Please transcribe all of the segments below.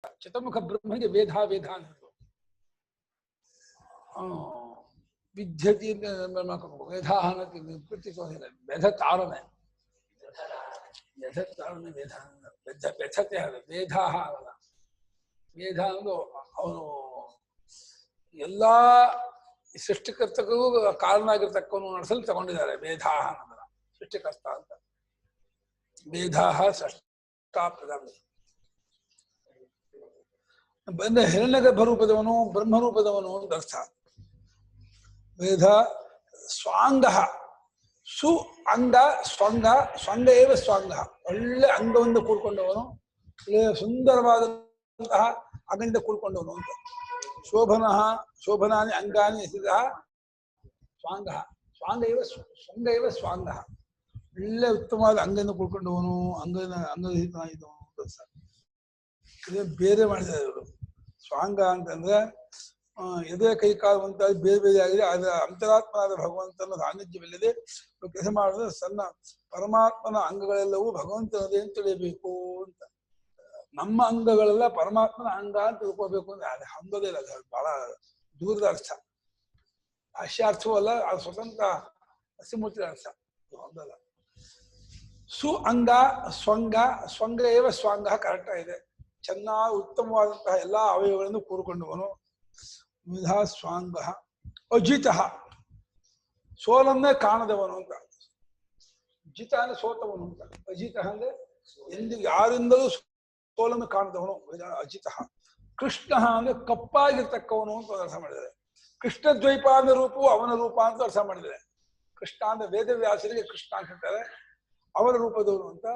ಚತುರ್ಮುಖ ಬ್ರಹ್ಮನಿಗೆ ವೇದ ವೇದ ಅನ್ನೋದು ವಿದ್ಯತಿ ವೇದ ವೇದ ತಾರನೆ ವೇದ ತಾರನೆ ವೇದ ವ್ಯಥತೆ ವೇದ ಅಲ್ಲ ವೇದ ಅನ್ನೋದು ಅವನು ಎಲ್ಲಾ ಸೃಷ್ಟಿಕರ್ತಕ್ಕೂ ಕಾರಣ ಆಗಿರ್ತಕ್ಕವನು ನಡೆಸಲು ತಗೊಂಡಿದ್ದಾರೆ ವೇದ ಅನ್ನೋದನ್ನ ಸೃಷ್ಟಿಕರ್ತ ಅಂತ ವೇದ ಷಷ್ಟಾಪ್ರಧಾನ ಬಂದ ಹಿರಣ್ಯಗರ್ಭರೂಪದವನು ಬ್ರಹ್ಮರೂಪದವನು ಅಂತ ಅರ್ಥ ವೇದ ಸ್ವಾಂಗ ಸು ಅಂಗ ಸ್ವಂಗ ಸ್ವಂಗ ಏವ ಸ್ವಾಂಗ ಒಳ್ಳೆ ಅಂಗವನ್ನು ಕೂಡ್ಕೊಂಡವನು ಒಳ್ಳೆ ಸುಂದರವಾದಂತಹ ಅಂಗದಿಂದ ಕೂಡ್ಕೊಂಡವನು ಅಂತ ಶೋಭನಾನಿ ಅಂಗಾನಿ ಹೆಸರಿದ ಸ್ವಾಂಗ ಸ್ವಂಗ ಏವ ಸ್ವಾಂಗ ಒಳ್ಳೆ ಉತ್ತಮವಾದ ಅಂಗದಿಂದ ಕೂಡ್ಕೊಂಡವನು ಅಂಗರಹಿತನಾಗಿದ್ದವನು ಅಂತ ಇದೇ ಬೇರೆ ಮಾಡಿದ್ದಾರೆ ಇವರು ಸ್ವಾಂಗ ಅಂತಂದ್ರೆ ಎದೆ ಕೈ ಕಾಲು ಅಂತ ಬೇರೆ ಬೇರೆ ಆಗಿದೆ ಅದರ ಅಂತರಾತ್ಮನಾದ ಭಗವಂತನ ಸಾನ್ನಿಧ್ಯವಿಲ್ಲದೆ ಕೆಲಸ ಮಾಡಿದ್ರೆ ಸಣ್ಣ ಪರಮಾತ್ಮನ ಅಂಗಗಳೆಲ್ಲವೂ ಭಗವಂತನದೇ ಅಂತ ತಿಳಿಯಬೇಕು ಅಂತ ನಮ್ಮ ಅಂಗಗಳೆಲ್ಲ ಪರಮಾತ್ಮನ ಅಂಗ ಅಂತ ತಿಳ್ಕೋಬೇಕು ಅಂದ್ರೆ ಅದು ಹಂಗದೇ ಇಲ್ಲ ಅದು ಬಹಳ ದೂರದ ಅರ್ಥ ಭಾಷ್ಯಾರ್ಥವೂ ಅಲ್ಲ ಅದು ಸ್ವತಂತ್ರ ಹಸಿಮೂರ್ತಿ ಅರ್ಥ ಹಂಗಲ್ಲ ಸು ಅಂಗ ಸ್ವಂಗ ಏವ ಸ್ವಾಂಗ ಕರೆಕ್ಟ್ ಆಗಿದೆ ಚೆನ್ನಾಗಿ ಉತ್ತಮವಾದಂತಹ ಎಲ್ಲಾ ಅವಯವಗಳನ್ನು ಕೂಡಿಕೊಂಡವನು ವಿಧ ಸ್ವಾಂಗ ಅಜಿತ ಸೋಲನ್ನೇ ಕಾಣದವನು ಅಂತ ಜಿತ ಅಂದ್ರೆ ಸೋತವನು ಅಂತ ಅಜಿತ ಅಂದ್ರೆ ಎಂದಿಗೂ ಯಾರಿಂದಲೂ ಸೋಲನ್ನು ಕಾಣದವನು ಅಜಿತ ಕೃಷ್ಣ ಅಂದ್ರೆ ಕಪ್ಪಾಗಿರ್ತಕ್ಕವನು ಅಂತ ಅರ್ಥ ಮಾಡಿದ್ದಾರೆ ಕೃಷ್ಣ ದ್ವೈಪಾದ ರೂಪವು ಅವನ ರೂಪ ಅಂತ ಅರ್ಥ ಮಾಡಿದ್ದಾರೆ ಕೃಷ್ಣ ಅಂದ್ರೆ ವೇದವ್ಯಾಸರಿಗೆ ಕೃಷ್ಣ ಅಂತ ಹೇಳ್ತಾರೆ ಅವರ ರೂಪದವನು ಅಂತ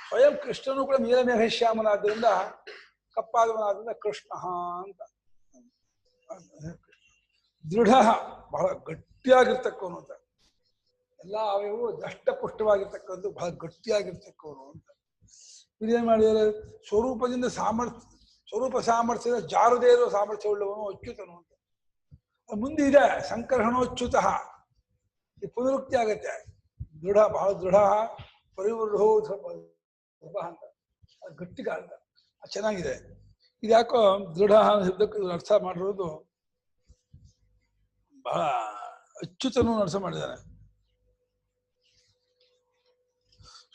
ಸ್ವಯಂ ಕೃಷ್ಣನು ಕೂಡ ನೀಲಮೇಘಶ್ಯಾಮನಾದ್ರಿಂದ ಕಪ್ಪಾದವನಾದ್ರಿಂದ ಕೃಷ್ಣ ಅಂತ ದೃಢ ಬಹಳ ಗಟ್ಟಿಯಾಗಿರ್ತಕ್ಕವನು ಅಂತ ಎಲ್ಲಾ ಅವಯವು ದಷ್ಟಪುಷ್ಟವಾಗಿರ್ತಕ್ಕಂಥ ಬಹಳ ಗಟ್ಟಿಯಾಗಿರ್ತಕ್ಕವನು ಅಂತ ಇದೇನ್ ಮಾಡಿದರೆ ಸ್ವರೂಪದಿಂದ ಸ್ವರೂಪ ಸಾಮರ್ಥ್ಯದ ಜಾರದೇ ಇರೋ ಸಾಮರ್ಥ್ಯ ಉಳ್ಳವನು ಅಚ್ಯುತನು ಅಂತ ಮುಂದೆ ಇದೆ ಸಂಕರ್ಷಣೋಚ್ಯುತ ಈ ಪುನರುಕ್ತಿ ಆಗತ್ತೆ ದೃಢ ಬಹಳ ದೃಢ ಪರಿವೃಢೋ ಅಂತ ಗಟ್ಟಿಗ ಅಂತ ಚೆನ್ನಾಗಿದೆ ಇದ್ಯಾಕೋ ದೃಢ ಶಬ್ದಕ್ಕೆ ಅರ್ಥ ಮಾಡಿರೋದು ಬಹಳ ಅಚ್ಯುತನು ಅರ್ಥ ಮಾಡಿದ್ದಾನೆ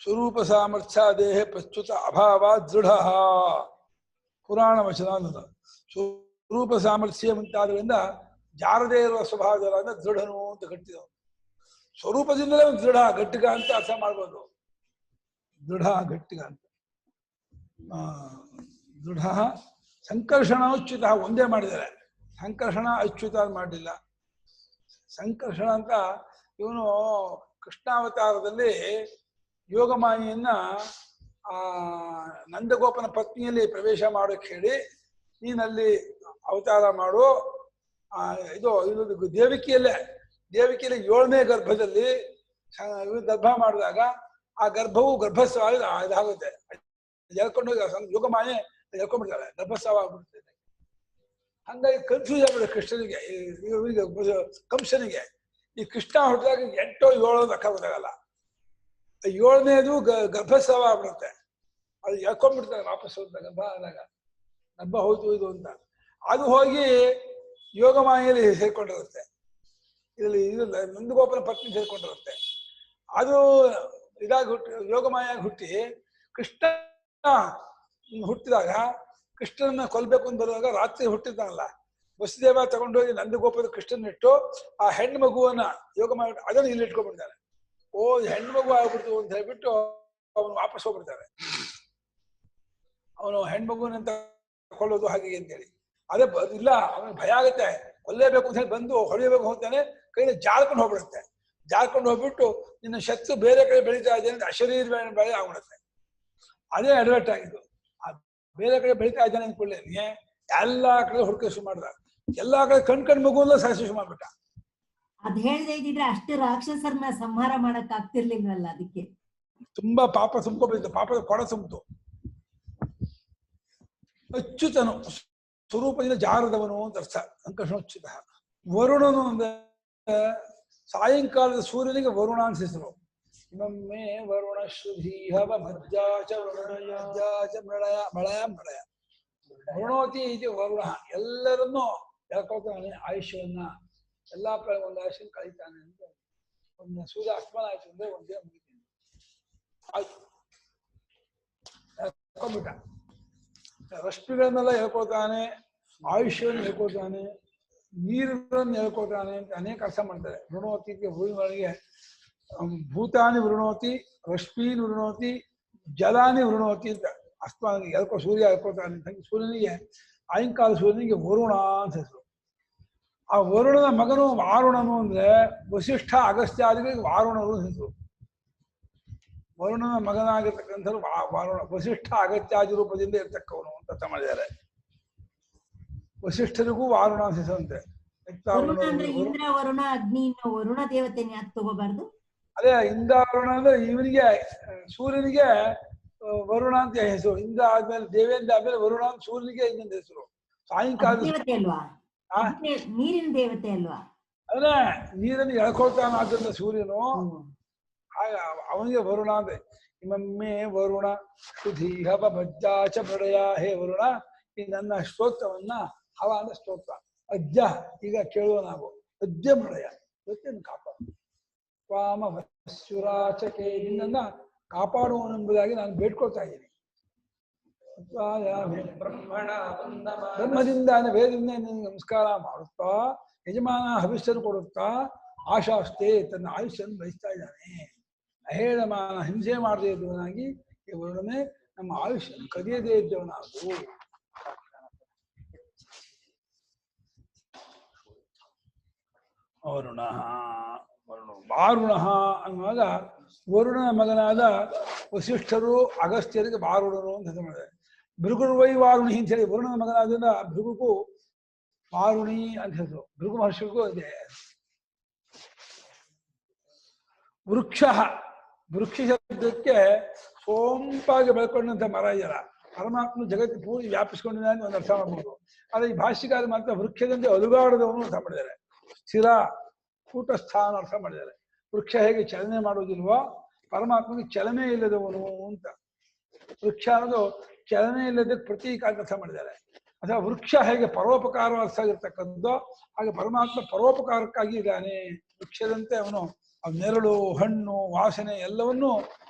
ಸ್ವರೂಪ ಸಾಮರ್ಥ್ಯ ದೇಹ ಪ್ರಸ್ತುತ ಅಭಾವ ದೃಢ ಪುರಾಣ ವಚನ ಅನ್ನೋದು ಸ್ವರೂಪ ಸಾಮರ್ಥ್ಯ ಮುಂತಾದ್ರಿಂದ ಜಾರದೇ ಇರುವ ಸ್ವಭಾವದ ದೃಢನು ಅಂತ ಗಟ್ಟಿದವನು ಸ್ವರೂಪದಿಂದಲೇ ಒಂದು ದೃಢ ಗಟ್ಟಿಗ ಅಂತ ಅರ್ಥ ಮಾಡ್ಬೋದು ದೃಢ ಗಟ್ಟಿಗ ಅಂತ ದೃಢ ಸಂಕರ್ಷಣ ಅಚ್ಯುತ ಒಂದೇ ಮಾಡಿದ್ದಾರೆ ಸಂಕರ್ಷಣ ಅಚ್ಯುತ ಮಾಡಲಿಲ್ಲ ಸಂಕರ್ಷಣ ಅಂತ ಇವನು ಕೃಷ್ಣಾವತಾರದಲ್ಲಿ ಯೋಗಮಾಯೆಯನ್ನ ನಂದಗೋಪನ ಪತ್ನಿಯಲ್ಲಿ ಪ್ರವೇಶ ಮಾಡೋಕೆ ಹೇಳಿ ನೀನಲ್ಲಿ ಅವತಾರ ಮಾಡು ಇದು ದೇವಿಕೆಯಲ್ಲಿ 7ನೇ ಗರ್ಭದಲ್ಲಿ ಗರ್ಭ ಮಾಡಿದಾಗ ಆ ಗರ್ಭವು ಗರ್ಭಸ್ರಾವ ಇದಾಗುತ್ತೆ ಎಳ್ಕೊಂಡೋಗಿ ಯೋಗಮಾಯೆ ಎಳ್ಕೊಂಡ್ಬಿಡ್ತಾಳೆ ಗರ್ಭಸ್ರಾವ ಆಗ್ಬಿಡ್ತದೆ ಹಂಗಾಗಿ ಕನ್ಫ್ಯೂಸ್ ಆಗ್ಬಿಡುತ್ತೆ ಕೃಷ್ಣನಿಗೆ ಇವರಿಗೆ ಕಂಸನಿಗೆ ಈ ಕೃಷ್ಣ ಹೊಡೆದಾಗ 8 7 ಲೆಕ್ಕ ಗೊತ್ತಾಗಲ್ಲ 7ನೇದು ಗರ್ಭಸ್ರಾವ ಆಗ್ಬಿಡುತ್ತೆ ಅದು ಎಳ್ಕೊಂಡ್ಬಿಡ್ತಾರೆ ವಾಪಸ್ ಹೋದ ಗರ್ಭ ಆದಾಗ ಗರ್ಭ ಹೋಯ್ತು ಇದು ಅಂತ ಅದು ಹೋಗಿ ಯೋಗಮಾಯೆಯಲ್ಲಿ ಸೇರ್ಕೊಂಡಿರುತ್ತೆ ಇದರಲ್ಲಿ ಇದು ನಂದಗೋಪನ ಪತ್ನಿ ಸೇರ್ಕೊಂಡಿರುತ್ತೆ ಅದು ಇದಾಗಿ ಯೋಗಮಾಯಾಗಿ ಹುಟ್ಟಿ ಕೃಷ್ಣ ಹುಟ್ಟಿದಾಗ ಕೃಷ್ಣನ ಕೊಲ್ಬೇಕು ಅಂತ ಬರುವಾಗ ರಾತ್ರಿ ಹುಟ್ಟಿದ್ದಾನಲ್ಲ ವಸುದೇವ ತಗೊಂಡೋಗಿ ನಂದಗೋಪದ ಕೃಷ್ಣನಿಟ್ಟು ಆ ಹೆಣ್ಣು ಮಗುವನ್ನ ಯೋಗಮಾಯ ಅದನ್ನು ಇಲ್ಲಿ ಇಟ್ಕೊಂಡ್ಬಿಡ್ತಾನೆ ಹೆಣ್ಣು ಮಗು ಆಗ್ಬಿಡ್ತು ಅಂತ ಹೇಳ್ಬಿಟ್ಟು ಅವನು ವಾಪಸ್ ಹೋಗ್ಬಿಡ್ತಾರೆ ಅವನು ಹೆಣ್ಮಗುನಂತ ಕೊಳ್ಳೋದು ಹಾಗೆ ಅಂತೇಳಿ ಅದೇ ಇಲ್ಲ ಅವನಿಗೆ ಭಯ ಆಗುತ್ತೆ ಕೊಲ್ಲೇಬೇಕು ಅಂತ ಹೇಳಿ ಬಂದು ಹೊಡೆಯಬೇಕು ಹೋಗ್ತಾನೆ ಕೈಯಲ್ಲಿ ಜಾರ್ಕೊಂಡು ಹೋಗ್ಬಿಡುತ್ತೆ ಜಾರ್ಕೊಂಡು ಹೋಗ್ಬಿಟ್ಟು ನಿನ್ನ ಶತ್ರು ಬೇರೆ ಕಡೆ ಬೆಳೀತಾ ಇದ್ದೇನೆ ಅಂತ ಅಶರೀರ ಬೆಳೆ ಆಗ್ಬಿಡುತ್ತೆ ಅದೇ ಅಡ್ವರ್ಟ್ ಆಗಿದ್ದು ಆ ಬೇರೆ ಕಡೆ ಬೆಳೀತಾ ಇದ್ದಾನೆ ಅಂದ್ಕೊಳ್ಳಿ ಎಲ್ಲಾ ಕಡೆ ಹುಡುಕ ಶುರು ಮಾಡ್ದ ಎಲ್ಲಾ ಕಡೆ ಕಣ್ ಮಗುವಲ್ಲ ಸಾಯಿಸಿ ಶುರು ಮಾಡ್ಬಿಟ್ಟ ಅದ್ ಹೇಳ್ದೆ ಇದ್ರೆ ಅಷ್ಟು ರಾಕ್ಷಸರನ್ನ ಸಂಹಾರ ಮಾಡಕ್ ಆಗ್ತಿರ್ಲಿಲ್ವಲ್ಲ ಅದಕ್ಕೆ ತುಂಬಾ ಪಾಪ ತುಂಬ್ಕೊಬಿಡ್ತು ಪಾಪದ ಕೊಡ ತುಂಬಿತು ಅಚ್ಯುತನು ಸ್ವರೂಪದಿಂದ ಜಾರದವನು ಅಂತ ಅರ್ಥ ಸಂಕರ್ಷಣೋಚ್ಯುತ ವರುಣನು ಅಂದ್ರೆ ಸಾಯಂಕಾಲದ ಸೂರ್ಯನಿಗೆ ವರುಣ ಅಂತ ಹೆಸರು ಇನ್ನೊಮ್ಮೆ ವರುಣ ಶ್ರುಧೀಹವ ಮಧ್ಯಾಚ ಮೃಳಯ ವರುಣೋತಿ ಇದು ವರುಣ ಎಲ್ಲರನ್ನೂ ಹೇಳ್ಕೊಳ್ತಾನೆ ಆಯುಷ್ಯವನ್ನ ಎಲ್ಲಾ ಒಂದು ಆಯುಷ್ಯ ಕಳೀತಾನೆ ಅಂತ ಒಂದು ಸೂರ್ಯ ಅಸ್ತಮಾನ ಆಯ್ತು ಅಂದ್ರೆ ಒಂದೇ ಮುಗಿತೀನಿ ಆಯ್ತು ಹೇಳ್ಕೊಂಡ್ಬಿಟ್ಟ ರಶ್ಮಿಗಳನ್ನೆಲ್ಲ ಹೇಳ್ಕೊಳ್ತಾನೆ ಆಯುಷ್ಯವನ್ನು ಹೇಳ್ಕೊಳ್ತಾನೆ ನೀರನ್ನು ಹೇಳ್ಕೊಳ್ತಾನೆ ಅಂತ ಅನೇಕ ಅರ್ಥ ಮಾಡ್ತಾರೆ ವರುಣೋತಿಗೆ ಭೂಮಿಗಳಿಗೆ ಭೂತಾನಿ ವರುಣೋತಿ ರಶ್ಮೀನ್ ವರುಣೋತಿ ಜಲಾನಿ ವರುಣೋತಿ ಅಂತ ಅಸ್ತಮಾನ ಸೂರ್ಯ ಹೇಳ್ಕೊಳ್ತಾನೆ ಅಂತ ಸೂರ್ಯನಿಗೆ ಸಾಯಂಕಾಲ ಸೂರ್ಯನಿಗೆ ವರುಣ ಅಂತ ಹೆಸರು ಆ ವರುಣನ ಮಗನು ವಾರುಣನು ಅಂದ್ರೆ ವಸಿಷ್ಠ ಅಗಸ್ತ್ಯಾದಿಗಳಿಗೆ ವಾರುಣರು ಹೆಸರು ವರುಣನ ಮಗನಾಗಿರ್ತಕ್ಕಂಥ ವಾರುಣ ವಸಿಷ್ಠ ಅಗತ್ಯಾದಿ ರೂಪದಿಂದ ಇರ್ತಕ್ಕವನು ಅಂತ ಮಾಡಿದ್ದಾರೆ ವಸಿಷ್ಠರಿಗೂ ವಾರುಣ ಅಂತ ಹೆಸರಂತೆ ಇಂದ್ರ ವರುಣ ಅಗ್ನಿ ವರುಣ ದೇವತೆ ಯಾಕೆ ತಗೋಬಾರ್ದು ಅದೇ ಇಂದ್ರ ವರುಣ ಅಂದ್ರೆ ಇವನಿಗೆ ಸೂರ್ಯನಿಗೆ ವರುಣ ಅಂತ ಹೆಸರು ಇಂದ್ರ ಆದ್ಮೇಲೆ ದೇವೇಂದ್ರ ಆದ್ಮೇಲೆ ವರುಣ ಅಂತ ಸೂರ್ಯನಿಗೆ ಇನ್ನೊಂದು ಹೆಸರು ಸಾಯಂಕಾಲ ದೇವತೆ ಅಲ್ವಾ ನೀರಿನ ದೇವತೆ ಅಲ್ವಾ ಅದೇ ನೀರನ್ನು ಎಳ್ಕೊಳ್ತಾನ ಆದ್ದರಿಂದ ಸೂರ್ಯನು ಅವನಿಗೆ ವರುಣ ಅಂದ್ರೆ ಇಮಮ್ಮೆ ವರುಣ ಸುಧೀಹವ ಮಜ್ಜಾಚ ಮೃಡಯ ಹೇ ವರುಣ ಈ ನನ್ನ ಸ್ತೋತ್ರವನ್ನ ಹವ ಅಂದ್ರೆ ಸ್ತೋತ್ರ ಅಜ್ಜ ಈಗ ಕೇಳುವ ನಾವು ಅಜ್ಜ ಮೃಡಯ ಇವತ್ತೇನು ಕಾಪಾಡು ಸ್ವಾಮ ವಸುರಾಚಕೆ ನಿನ್ನನ್ನ ಕಾಪಾಡುವನೆಂಬುದಾಗಿ ನಾನು ಬೇಡ್ಕೊಳ್ತಾ ಇದ್ದೀನಿ ಬ್ರಹ್ಮದಿಂದ ವೇದದಿಂದ ನಿನಗೆ ನಮಸ್ಕಾರ ಮಾಡುತ್ತಾ ಯಜಮಾನ ಹವಿಷ್ಯನ್ನು ಕೊಡುತ್ತಾ ಆಶಾಸ್ತೆ ತನ್ನ ಆಯುಷ್ಯನ್ನು ಬಯಸ್ತಾ ಇದ್ದಾನೆ ಅಹೇಳಮಾನ ಹಿಂಸೆ ಮಾಡದೇ ಇದ್ದವನಾಗಿ ಈ ವರುಣನೇ ನಮ್ಮ ಆಯುಷ್ಯನ್ನು ಕದಿಯದೇ ಇದ್ದವನಾಗು ವರುಣ ವಾರುಣ ಅನ್ನುವಾಗ ವರುಣನ ಮಗನಾದ ವಸಿಷ್ಠರು ಅಗಸ್ತ್ಯರಿಗೆ ವಾರುಣರು ಅಂತ ಹೆಸರು ಮಾಡಿದ್ದಾರೆ ಭೃಗುರ್ವೈ ವಾರುಣಿ ಅಂತ ಹೇಳಿ ವರುಣನ ಮಗನಾದ್ರಿಂದ ಭೃಗುಗೂ ವಾರುಣಿ ಅಂತ ಹೆಸರು ಭೃಗು ಮಹರ್ಷಿಗೂ ಇದೆ ವೃಕ್ಷ ವೃಕ್ಷ ಶಬ್ದಕ್ಕೆ ಸೋಂಪಾಗಿ ಬೆಳ್ಕೊಂಡಂತ ಮರ ಇದೆಯಲ್ಲ ಪರಮಾತ್ಮ ಜಗತ್ತು ಪೂರ್ತಿ ವ್ಯಾಪಿಸ್ಕೊಂಡಿದ್ದಾನೆ ಒಂದು ಅರ್ಥ ಮಾಡ್ಬೋದು ಆದ್ರೆ ಈ ಭಾಷಿಕಾರ ಮಾತ್ರ ವೃಕ್ಷದಂತೆ ಅಲುಗಾಡದವನು ಅರ್ಥ ಮಾಡಿದ್ದಾರೆ ಸ್ಥಿರ ಕೂಟಸ್ಥಾನ ಅರ್ಥ ಮಾಡಿದ್ದಾರೆ ವೃಕ್ಷ ಹೇಗೆ ಚಲನೆ ಮಾಡೋದಿಲ್ವೋ ಪರಮಾತ್ಮಗೆ ಚಲನೆ ಇಲ್ಲದವನು ಅಂತ ವೃಕ್ಷ ಅನ್ನೋದು ಚಲನೆ ಇಲ್ಲದಕ್ಕೆ ಪ್ರತೀಕ ಅಂತ ಅರ್ಥ ಮಾಡಿದ್ದಾರೆ ಅಥವಾ ವೃಕ್ಷ ಹೇಗೆ ಪರೋಪಕಾರ ಅರ್ಥ ಆಗಿರ್ತಕ್ಕಂಥದ್ದು ಹಾಗೆ ಪರಮಾತ್ಮ ಪರೋಪಕಾರಕ್ಕಾಗಿ ಇದ್ದಾನೆ ವೃಕ್ಷದಂತೆ ಅವನು ನೆರಳು ಹಣ್ಣು ವಾಸನೆ ಎಲ್ಲವನ್ನೂ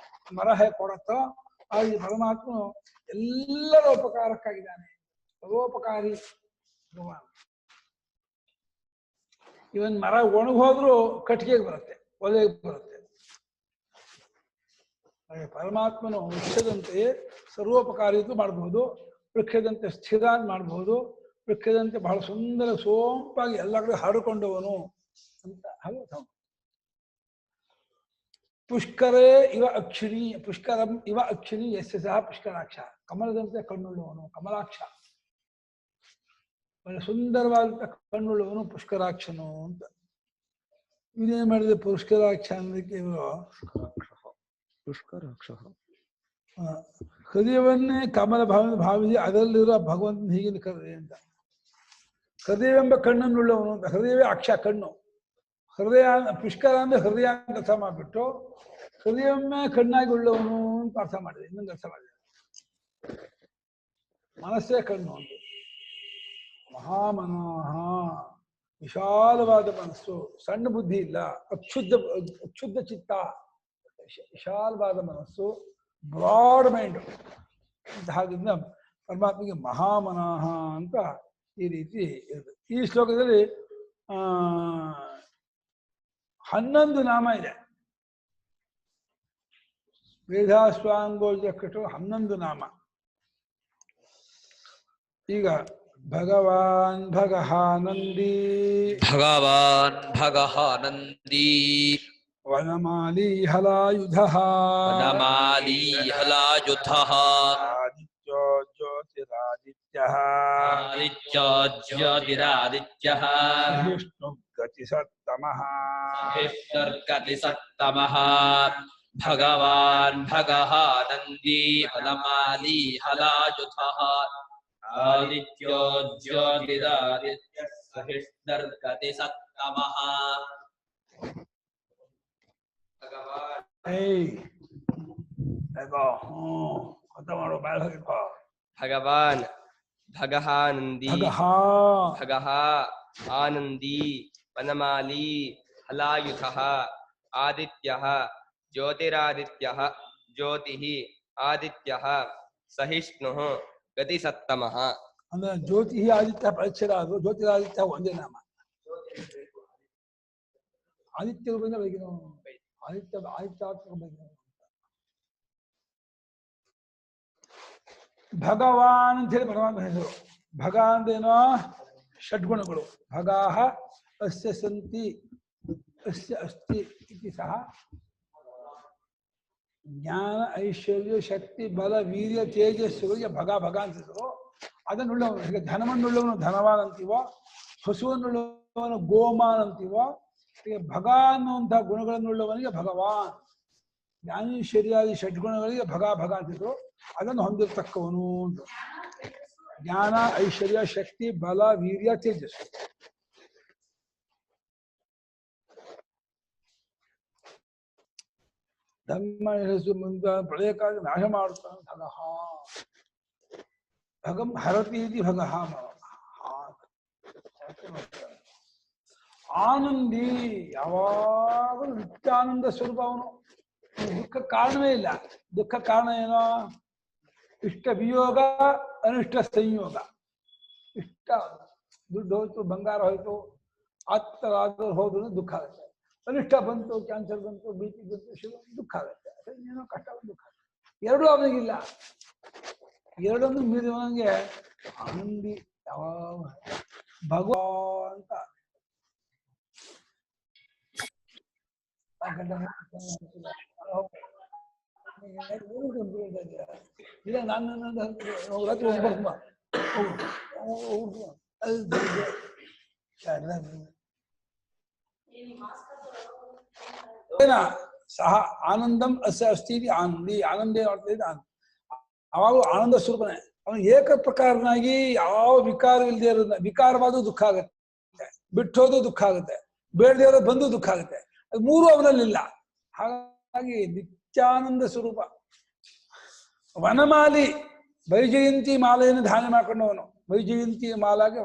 ಮರ ಹೇಗೆ ಕೊಡುತ್ತೋ ಹಾಗೆ ಪರಮಾತ್ಮನು ಎಲ್ಲರ ಉಪಕಾರಕ್ಕಾಗಿದ್ದಾನೆ ಪರೋಪಕಾರಿ ಭಗವಾನ್ ಇವನ್ ಮರ ಒಣಗೋದ್ರೂ ಕಟ್ಟಿಗೆಗೆ ಬರುತ್ತೆ ಒಲೆಗೆ ಬರುತ್ತೆ ಹಾಗೆ ಪರಮಾತ್ಮನು ವೃಕ್ಷದಂತೆ ಸರ್ವೋಪಕಾರಿಯೂ ಮಾಡಬಹುದು ವೃಕ್ಷದಂತೆ ಸ್ಥಿರ ಮಾಡಬಹುದು ವೃಕ್ಷದಂತೆ ಬಹಳ ಸುಂದರ ಸೋಂಪಾಗಿ ಎಲ್ಲ ಕಡೆ ಹರಡಿಕೊಂಡವನು ಅಂತ ಹಾಗೆ ಪುಷ್ಕರೇ ಇವ ಅಕ್ಷಿಣಿ ಪುಷ್ಕರಂ ಇವ ಅಕ್ಷಿಣಿ ಯಸ್ಯ ಸಹ ಪುಷ್ಕರಾಕ್ಷ ಕಮಲದಂತೆ ಕಣ್ಣುಳ್ಳವನು ಕಮಲಾಕ್ಷ ಒಳ್ಳೆ ಸುಂದರವಾದಂತ ಕಣ್ಣುಳ್ಳವನು ಪುಷ್ಕರಾಕ್ಷನು ಅಂತ ಇದೇನ್ ಮಾಡಿದೆ ಪುಷ್ಕರಾಕ್ಷ ಅನ್ನೋದಕ್ಕೆ ಇವರು ಪುಷ್ಕರಾಕ್ಷ ಹೃದಯವನ್ನೇ ಕಮಲ ಭಾವಿಸಿ ಅದರಲ್ಲಿರೋ ಭಗವಂತನ ಹೀಗೆ ಕರೆದೆ ಅಂತ ಹೃದಯವೆಂಬ ಕಣ್ಣನ್ನುಳ್ಳವನು ಅಂತ ಹೃದಯವೇ ಅಕ್ಷ ಕಣ್ಣು ಹೃದಯ ಪುಷ್ಕರ ಅಂದ್ರೆ ಹೃದಯ ಅಂತ ಅರ್ಥ ಮಾಡ್ಬಿಟ್ಟು ಹೃದಯವನ್ನೇ ಕಣ್ಣಾಗಿ ಉಳ್ಳವನು ಅಂತ ಅರ್ಥ ಮಾಡಿದೆ ಇನ್ನೊಂದು ಅರ್ಥ ಮಾಡಿದೆ ಮನಸ್ಸೇ ಕಣ್ಣು ಅಂತ ಮಹಾಮನೋಹ ವಿಶಾಲವಾದ ಮನಸ್ಸು ಸಣ್ಣ ಬುದ್ಧಿ ಇಲ್ಲ ಅಕ್ಷುದ್ಧ ಚಿತ್ತ ವಿಶಾಲವಾದ ಮನಸ್ಸು ಬ್ರಾಡ್ ಮೈಂಡ್ ಅಂತ ಹಾಗಿದ್ದ ಪರಮಾತ್ಮಗೆ ಮಹಾಮನೋಹ ಅಂತ ಈ ರೀತಿ ಇರುತ್ತೆ ಈ ಶ್ಲೋಕದಲ್ಲಿ 11 ನಾಮ ಇದೆ ವೇದಾಸ್ವಾಂಗೋಜಕೃತ 11 ನಾಮ ಈಗ ಭಗವಾನ್ ಭಗಹಾನಂದಿ ವನಮಾಲಿ ಹಲಾಯುಧಃ ಜ್ಯೋತಿರಾದಿತ್ಯಃ ವಿಷ್ಣುರ್ಗತಿಸತ್ತಮಃ ಭಗವಾನ್ ಭಗಹಾನಂದಿ ವನಮಾಲಿ ಹಲಾಯುಧಃ ಆದಿತ್ಯೋ ಜ್ಯೋತಿರಾದಿತ್ಯಃ ಸಹಿಷ್ಣುರ್ಗತಿಸತ್ತಮಃ देखो खत्म मारो बैठ सको भगवान भगः नंदी ಭಗಃ भगः आनंदी वनमाली हलायुधः आदित्यः ज्योतिरादित्यः ज्योतिः आदित्यः सहिष्णुः गतिसत्तमः ಅಂದ್ರೆ ಜ್ಯೋತಿ ಆದಿತ್ಯ ಪರಿಚ್ಛೇದ ಅದು ಜ್ಯೋತಿರಾದಿತ್ಯ ಒಂದೇ ನಾಮ. ಆದಿತ್ಯ ರೂಪದಿಂದ ಬೆಳಗಿನ ಆದಿತ್ಯಾತ್ಮಕ ಬೆಳಗಿನ ಭಗವಾನ್ ಅಂತ ಹೇಳಿ ಪರಮಾತ್ಮ ಹೆಸರು. ಭಗ ಅಂದೇನೋ ಷಡ್ಗುಣಗಳು. ಭಗಾಹ ಅಸ್ಯ ಸಂತಿ ಅಸ್ಯ ಅಸ್ತಿ ಇತಿ ಸಹ ಜ್ಞಾನ ಐಶ್ವರ್ಯ ಶಕ್ತಿ ಬಲ ವೀರ್ಯ ತೇಜಸ್ಸುಗಳಿಗೆ ಭಗ ಭಗ ಅಂತಿದ್ರು. ಅದನ್ನುಳ್ಳವನು ಈಗ ಧನವನ್ನುಳ್ಳವನು ಧನವಾನ್ ಅಂತೀವೋ, ಹಸುವನ್ನುಳ್ಳವನು ಗೋಮಾನ್ ಅಂತೀವೋ, ಈಗ ಭಗ ಅನ್ನುವಂತಹ ಗುಣಗಳನ್ನುಳ್ಳವನಿಗೆ ಭಗವಾನ್. ಜ್ಞಾನೇಶ್ವರ್ಯಾದಿ ಷಡ್ಗುಣಗಳಿಗೆ ಭಗ ಭಗ ಅಂತಿದ್ರು. ಅದನ್ನು ಹೊಂದಿರತಕ್ಕವನು ಅಂತ. ಜ್ಞಾನ ಐಶ್ವರ್ಯ ಶಕ್ತಿ ಬಲ ವೀರ್ಯ ತೇಜಸ್ಸು. ಧರ್ಮ ಯಶಸ್ಸು ಮುಂದ ಪ್ರಳಯ ಕಾಲ ನಾಶ ಮಾಡುತ್ತಾನೆ ಭಗಃ. ಭಗಂ ಹರತಿ ಇತಿ ಭಗಃ. ಆನಂದಿ, ಯಾವಾಗಲೂ ನಿತ್ಯಾನಂದ ಸ್ವರೂಪ ಅವನು. ದುಃಖ ಕಾರಣವೇ ಇಲ್ಲ. ದುಃಖ ಕಾರಣ ಏನೋ? ಇಷ್ಟ ವಿಯೋಗ ಅನಿಷ್ಟ ಸಂಯೋಗ. ಇಷ್ಟ ದುಡ್ಡು ಹೋಯ್ತು, ಬಂಗಾರ ಹೋಯ್ತು, ಆತ್ಮರಾದ್ರು ಹೋದ್ರು ದುಃಖ ಆಗುತ್ತೆ. ಅನಿಷ್ಟ ಬಂತು, ಕ್ಯಾನ್ಸರ್ ಬಂತು, ಬಿ ಪಿ ಬಂತು, ಶುಗರ್, ದುಃಖ ಆಗುತ್ತೆ. ಏನೋ ಕಷ್ಟ ದುಃಖ. ಎರಡೂ ಅವನಿಗಿಲ್ಲ. ಎರಡನ್ನು ಮೀರಿದವನಿಗೆ ಆನಂದಿ ಯಾವ ಭಗವಂತ. ಇಲ್ಲ ನಾನು ರಾತ್ರಿ ಹೋಗ್ಬಾರ್ದು. ಸಹ ಆನಂದಂ ಅಸ್ಯ ಅಸ್ತಿ ಆನಂದಿ. ಆನಂದ ಮಾಡ್ತಾ ಅವಾಗ ಆನಂದ ಸ್ವರೂಪನೇ. ಅವನು ಏಕ ಪ್ರಕಾರನಾಗಿ ಯಾವ ವಿಕಾರ ಇಲ್ಲದೆ ಇರೋದನ್ನ, ವಿಕಾರವಾದ ದುಃಖ ಆಗುತ್ತೆ, ಬಿಟ್ಟೋದು ದುಃಖ ಆಗುತ್ತೆ, ಬೇಡದೇ ಇರೋದು ಬಂದು ದುಃಖ ಆಗುತ್ತೆ. ಅದು ಮೂರು ಅವನಲ್ಲಿಲ್ಲ. ಹಾಗಾಗಿ ನಿತ್ಯಾನಂದ ಸ್ವರೂಪ. ವನಮಾಲಿ, ವೈಜಯಂತಿ ಮಾಲೆಯನ್ನು ಧಾರಣೆ ಮಾಡ್ಕೊಂಡವನು. ವೈಜಯಂತಿ ಮಾಲಾಗೆ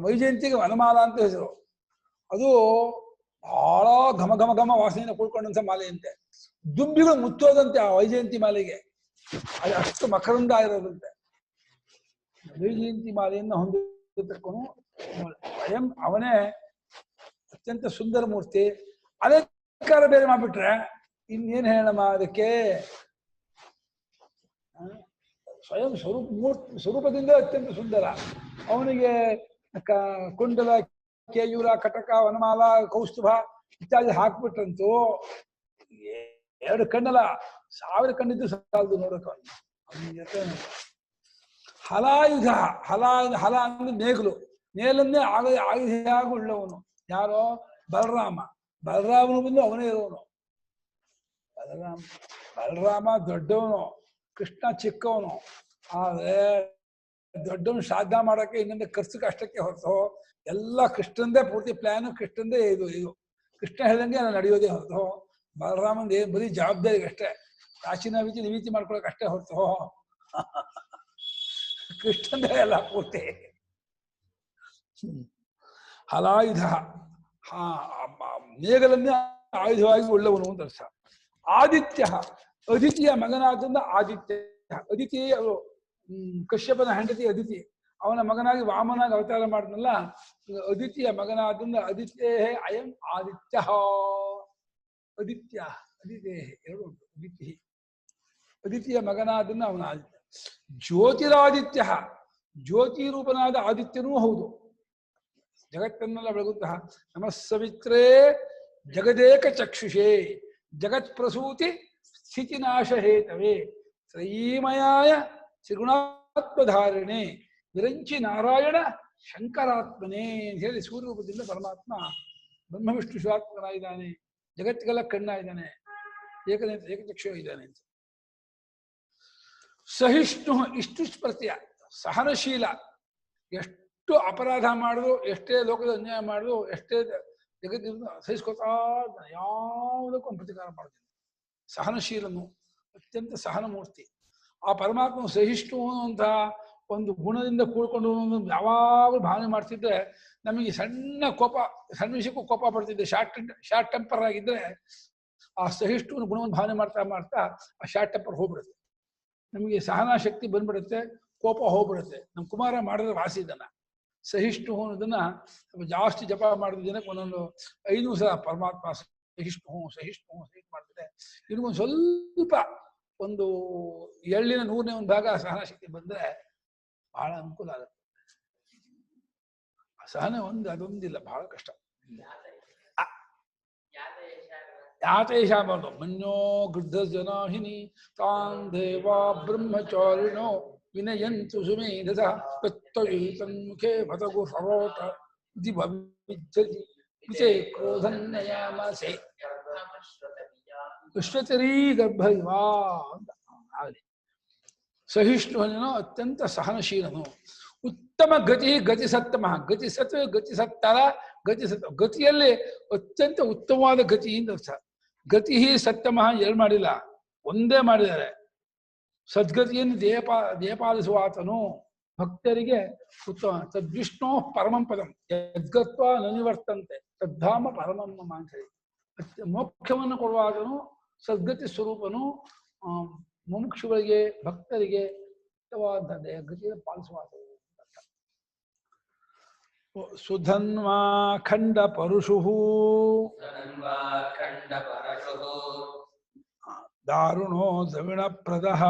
ವೈಜಯಂತಿಗೆ ವನಮಾಲ ಅಂತ ಹೆಸರು. ಅದು ಬಹಳ ಘಮ ಘಮ ಘಮ ವಾಸನೆಯನ್ನು ಕೂಡ್ಕೊಂಡಂತ ಮಾಲೆಯಂತೆ. ದುಂಬಿಗಳು ಮುಚ್ಚೋದಂತೆ ಆ ವೈಜಯಂತಿ ಮಾಲೆಗೆ. ಅದು ಅಷ್ಟು ಮಕರಂದ ಇರೋದಂತೆ. ವೈಜಯಂತಿ ಮಾಲೆಯನ್ನು ಹೊಂದಿರತಕ್ಕನು ಸ್ವಯಂ ಅವನೇ ಅತ್ಯಂತ ಸುಂದರ ಮೂರ್ತಿ. ಅಲಂಕಾರ ಬೇರೆ ಮಾಡ್ಬಿಟ್ರೆ ಇನ್ನೇನು ಹೇಳಮ್ಮ ಅದಕ್ಕೆ. ಸ್ವಯಂ ಸ್ವರೂಪದಿಂದ ಅತ್ಯಂತ ಸುಂದರ. ಅವನಿಗೆ ಕುಂಡಲ, ಕೇಯೂರ, ಕಟಕ, ವನಮಾಲ, ಕೌಸ್ತುಭ ಇತ್ಯಾದಿ ಹಾಕ್ಬಿಟ್ರಂತೂ ಎರಡು ಕಣ್ಣಲ್ಲ 1000 ಕಣ್ಣಿದ್ದು ಸಾಲದು ನೋಡಕ. ಹಲಾಯುಧ, ಹಲ ಅಂದ್ರೆ ನೇಗಲು. ನೇಲನ್ನೇ ಆಯುಧವಾಗಿ ಉಳ್ಳವನು ಯಾರೋ? ಬಲರಾಮ. ಬಲರಾಮನು ಬಂದು ಅವನೇ ಇರೋನು. ಬಲರಾಮ ದೊಡ್ಡವನು, ಕೃಷ್ಣ ಚಿಕ್ಕವನು. ಆದ್ರೆ ದೊಡ್ಡವನು ಶ್ರಾದ್ದ ಮಾಡಕ್ಕೆ ಇನ್ನೊಂದು ಖರ್ಚು ಅಷ್ಟಕ್ಕೆ ಹೊರತು ಎಲ್ಲ ಕೃಷ್ಣಂದೇ ಪೂರ್ತಿ ಪ್ಲಾನು. ಕೃಷ್ಣಂದೇ ಇದು ಕೃಷ್ಣ ಹೇಳ್ದಂಗೆ ನಡೆಯೋದೇ ಹೊರತು ಬಲರಾಮಂದು ಏನು ಬರೀ ಜವಾಬ್ದಾರಿಗೆ ಅಷ್ಟೇ. ಪ್ರಾಚೀನ ನೀತಿ ಮಾಡ್ಕೊಳಕ್ ಅಷ್ಟೇ ಹೊರತು ಕೃಷ್ಣಂದೇ ಎಲ್ಲ ಪೂರ್ತಿ. ಹಲಾಯುಧ, ನೇಗಲನ್ನೇ ಆಯುಧವಾಗಿ ಉಳ್ಳವನು ಅಂತ ಅರ್ಥ. ಆದಿತ್ಯ, ಅದಿತಿಯ ಮಗನಾದ್ರಿಂದ ಆದಿತ್ಯ. ಅದಿತಿ ಅವರು ಕಶ್ಯಪನ ಹೆಂಡತಿ ಅದಿತಿ. ಅವನ ಮಗನಾಗಿ ವಾಮನಾಗಿ ಅವತಾರ ಮಾಡಿದ್ನಲ್ಲ, ಅದಿತಿಯ ಮಗನಾದ್ರಿಂದ ಅದಿತ್ಯೇ ಅಯಂ ಆದಿತ್ಯ. ಅದಿತ್ಯ ಅದಿತೇ ಎರಡು ಉಂಟು. ಅದಿತಿಯ ಮಗನಾದ್ರಿಂದ ಅವನ ಆದಿತ್ಯ. ಜ್ಯೋತಿರಾದಿತ್ಯ, ಜ್ಯೋತಿ ರೂಪನಾದ ಆದಿತ್ಯನೂ ಹೌದು. ಜಗತ್ತನ್ನೆಲ್ಲ ಬೆಳಗುತ್ತಹ ನಮಃ ಸವಿತ್ರೇ ಜಗದೇಕ ಚಕ್ಷುಷೇ ಜಗತ್ ಪ್ರಸೂತಿ ಸ್ಥಿತಿನಾಶ ಹೇತವೇ ತ್ರಯೀಮಯಾಯ ತ್ರಿಗುಣಾತ್ಮಧಾರಣೆ ವಿರಂಚಿ ನಾರಾಯಣ ಶಂಕರಾತ್ಮನೇ ಅಂತ ಹೇಳಿ ಸೂರ್ಯರೂಪದಿಂದ ಪರಮಾತ್ಮ ಬ್ರಹ್ಮ ವಿಷ್ಣು ಶಿವಾತ್ಮನಾಗಿದ್ದಾನೆ. ಜಗತ್ತಿಗೆಲ್ಲ ಕಣ್ಣಾಗಿದ್ದಾನೆ, ಏಕಚಕ್ಷು ಇದ್ದಾನೆ ಅಂತ. ಸಹಿಷ್ಣು, ಇಷ್ಟು ಪ್ರತ್ಯಯ, ಸಹನಶೀಲ. ಎಷ್ಟು ಅಪರಾಧ ಮಾಡಿದ್ರು, ಎಷ್ಟೇ ಲೋಕದ ಅನ್ಯಾಯ ಮಾಡಿದ್ರು, ಎಷ್ಟೇ ಜಗತ್ತಿನ ಸಹಿಸ್ಕೊತಾ ಇದ್ದಾನೆ. ಯಾವುದಕ್ಕೂ ಪ್ರತಿಕಾರ ಮಾಡ್ತಾನೆ. ಸಹನಶೀಲನು, ಅತ್ಯಂತ ಸಹನ ಮೂರ್ತಿ. ಆ ಪರಮಾತ್ಮ ಸಹಿಷ್ಣು ಅಂತ ಒಂದು ಗುಣದಿಂದ ಕೂಡ್ಕೊಂಡು ಯಾವಾಗಲೂ ಭಾವನೆ ಮಾಡ್ತಿದ್ರೆ ನಮಗೆ ಸಣ್ಣ ಕೋಪ, ಸಣ್ಣ ವಿಷಯಕ್ಕೂ ಕೋಪ ಪಡ್ತಿದ್ದೆ. ಶಾರ್ಟ್ ಟೆಂಪರ್ ಆಗಿದ್ರೆ ಆ ಸಹಿಷ್ಣುವಿನ ಗುಣವನ್ನು ಭಾವನೆ ಮಾಡ್ತಾ ಮಾಡ್ತಾ ಆ ಶಾರ್ಟ್ ಟೆಂಪರ್ ಹೋಗ್ಬಿಡುತ್ತೆ. ನಮಗೆ ಸಹನಾ ಶಕ್ತಿ ಬಂದ್ಬಿಡುತ್ತೆ, ಕೋಪ ಹೋಗ್ಬಿಡುತ್ತೆ. ನಮ್ಮ ಕುಮಾರ ಮಾಡಿದ್ರೆ ವಾಸಿ ಇದನ್ನ ಸಹಿಷ್ಣು ಅನ್ನೋದನ್ನ ಜಾಸ್ತಿ ಜಪ ಮಾಡಿದ ಜನಕ್ಕೆ ಒಂದೊಂದು 5 ಸಲ ಪರಮಾತ್ಮ ಸಹಿಷ್ಣು ಸಹಿಷ್ಣು ಸಹಿಷ್ಣು ಮಾಡ್ತಿದೆ. ಇನ್ನೊಂದು ಸ್ವಲ್ಪ ಒಂದು 1/100ನೇ ಭಾಗ ಸಹನಾ ಶಕ್ತಿ ಬಂದ್ರೆ ಬಹಳ ಅನುಕೂಲ ಆಗುತ್ತೆ. ಸಹನೆ ಅದೊಂದಿಲ್ಲ, ಬಹಳ ಕಷ್ಟ. ಯಾತೇಷ ಬಂದು ಮನ್ಯೋ ಗೃದ್ಧ ಜನಾಹಿನಿ ತಾನ್ ದೇವಾ ಬ್ರಹ್ಮಚಾರಿಣೋ ವಿನಯಂತು ಸುಮೇಧಸ ತನ್ಮುಖೇ ಭತಗು ಸರೋಟ ದಿವಿಜ್ಜತಿ ವಿಚೇ ಕ್ರೋಧನ್ಯಯಾಮಸೆ ವಿಶ್ವಚರೀ ಗರ್ಭ ಇವಾ ಅಂತ ಆಗಲಿ. ಸಹಿಷ್ಣುವನು, ಅತ್ಯಂತ ಸಹನಶೀಲನು. ಉತ್ತಮ ಗತಿ ಗತಿಸತ್ತಮ, ಗತಿಸತ್ ಗತಿಸತ್ತರ ಗತಿಸತ್ತ, ಗತಿಯಲ್ಲಿ ಅತ್ಯಂತ ಉತ್ತಮವಾದ ಗತಿಯಿಂದ ಅರ್ಥ. ಗತಿ ಸತ್ತಮ ಎರಡು ಮಾಡಿಲ್ಲ, ಒಂದೇ ಮಾಡಿದ್ದಾರೆ. ಸದ್ಗತಿಯನ್ನು ದೇಪಾಲಿಸುವ ಆತನು ಭಕ್ತರಿಗೆ ಉತ್ತಮ. ತದ್ವಿಷ್ಣು ಪರಮಂ ಪದಂ ಯದ್ಗತ್ವ ನನಿವರ್ತಂತೆ ತದ್ಧಾಮ ಪರಮಂ ಅಂತ ಹೇಳಿ ಮೋಕ್ಷವನ್ನು ಕೊಡುವ ಆತನು ಸದ್ಗತಿ ಸ್ವರೂಪನು. ಮುಮುಕ್ಷುಗಳಿಗೆ ಭಕ್ತರಿಗೆ ಉತ್ತಮವಾದ ಗತಿಯನ್ನು ಪಾಲಿಸುವ ಆತನು. ಸುಧನ್ವಾ ಖಂಡ ಪರುಷು ದಾರುಣೋ ದ್ರವಿಣ ಪ್ರದಃ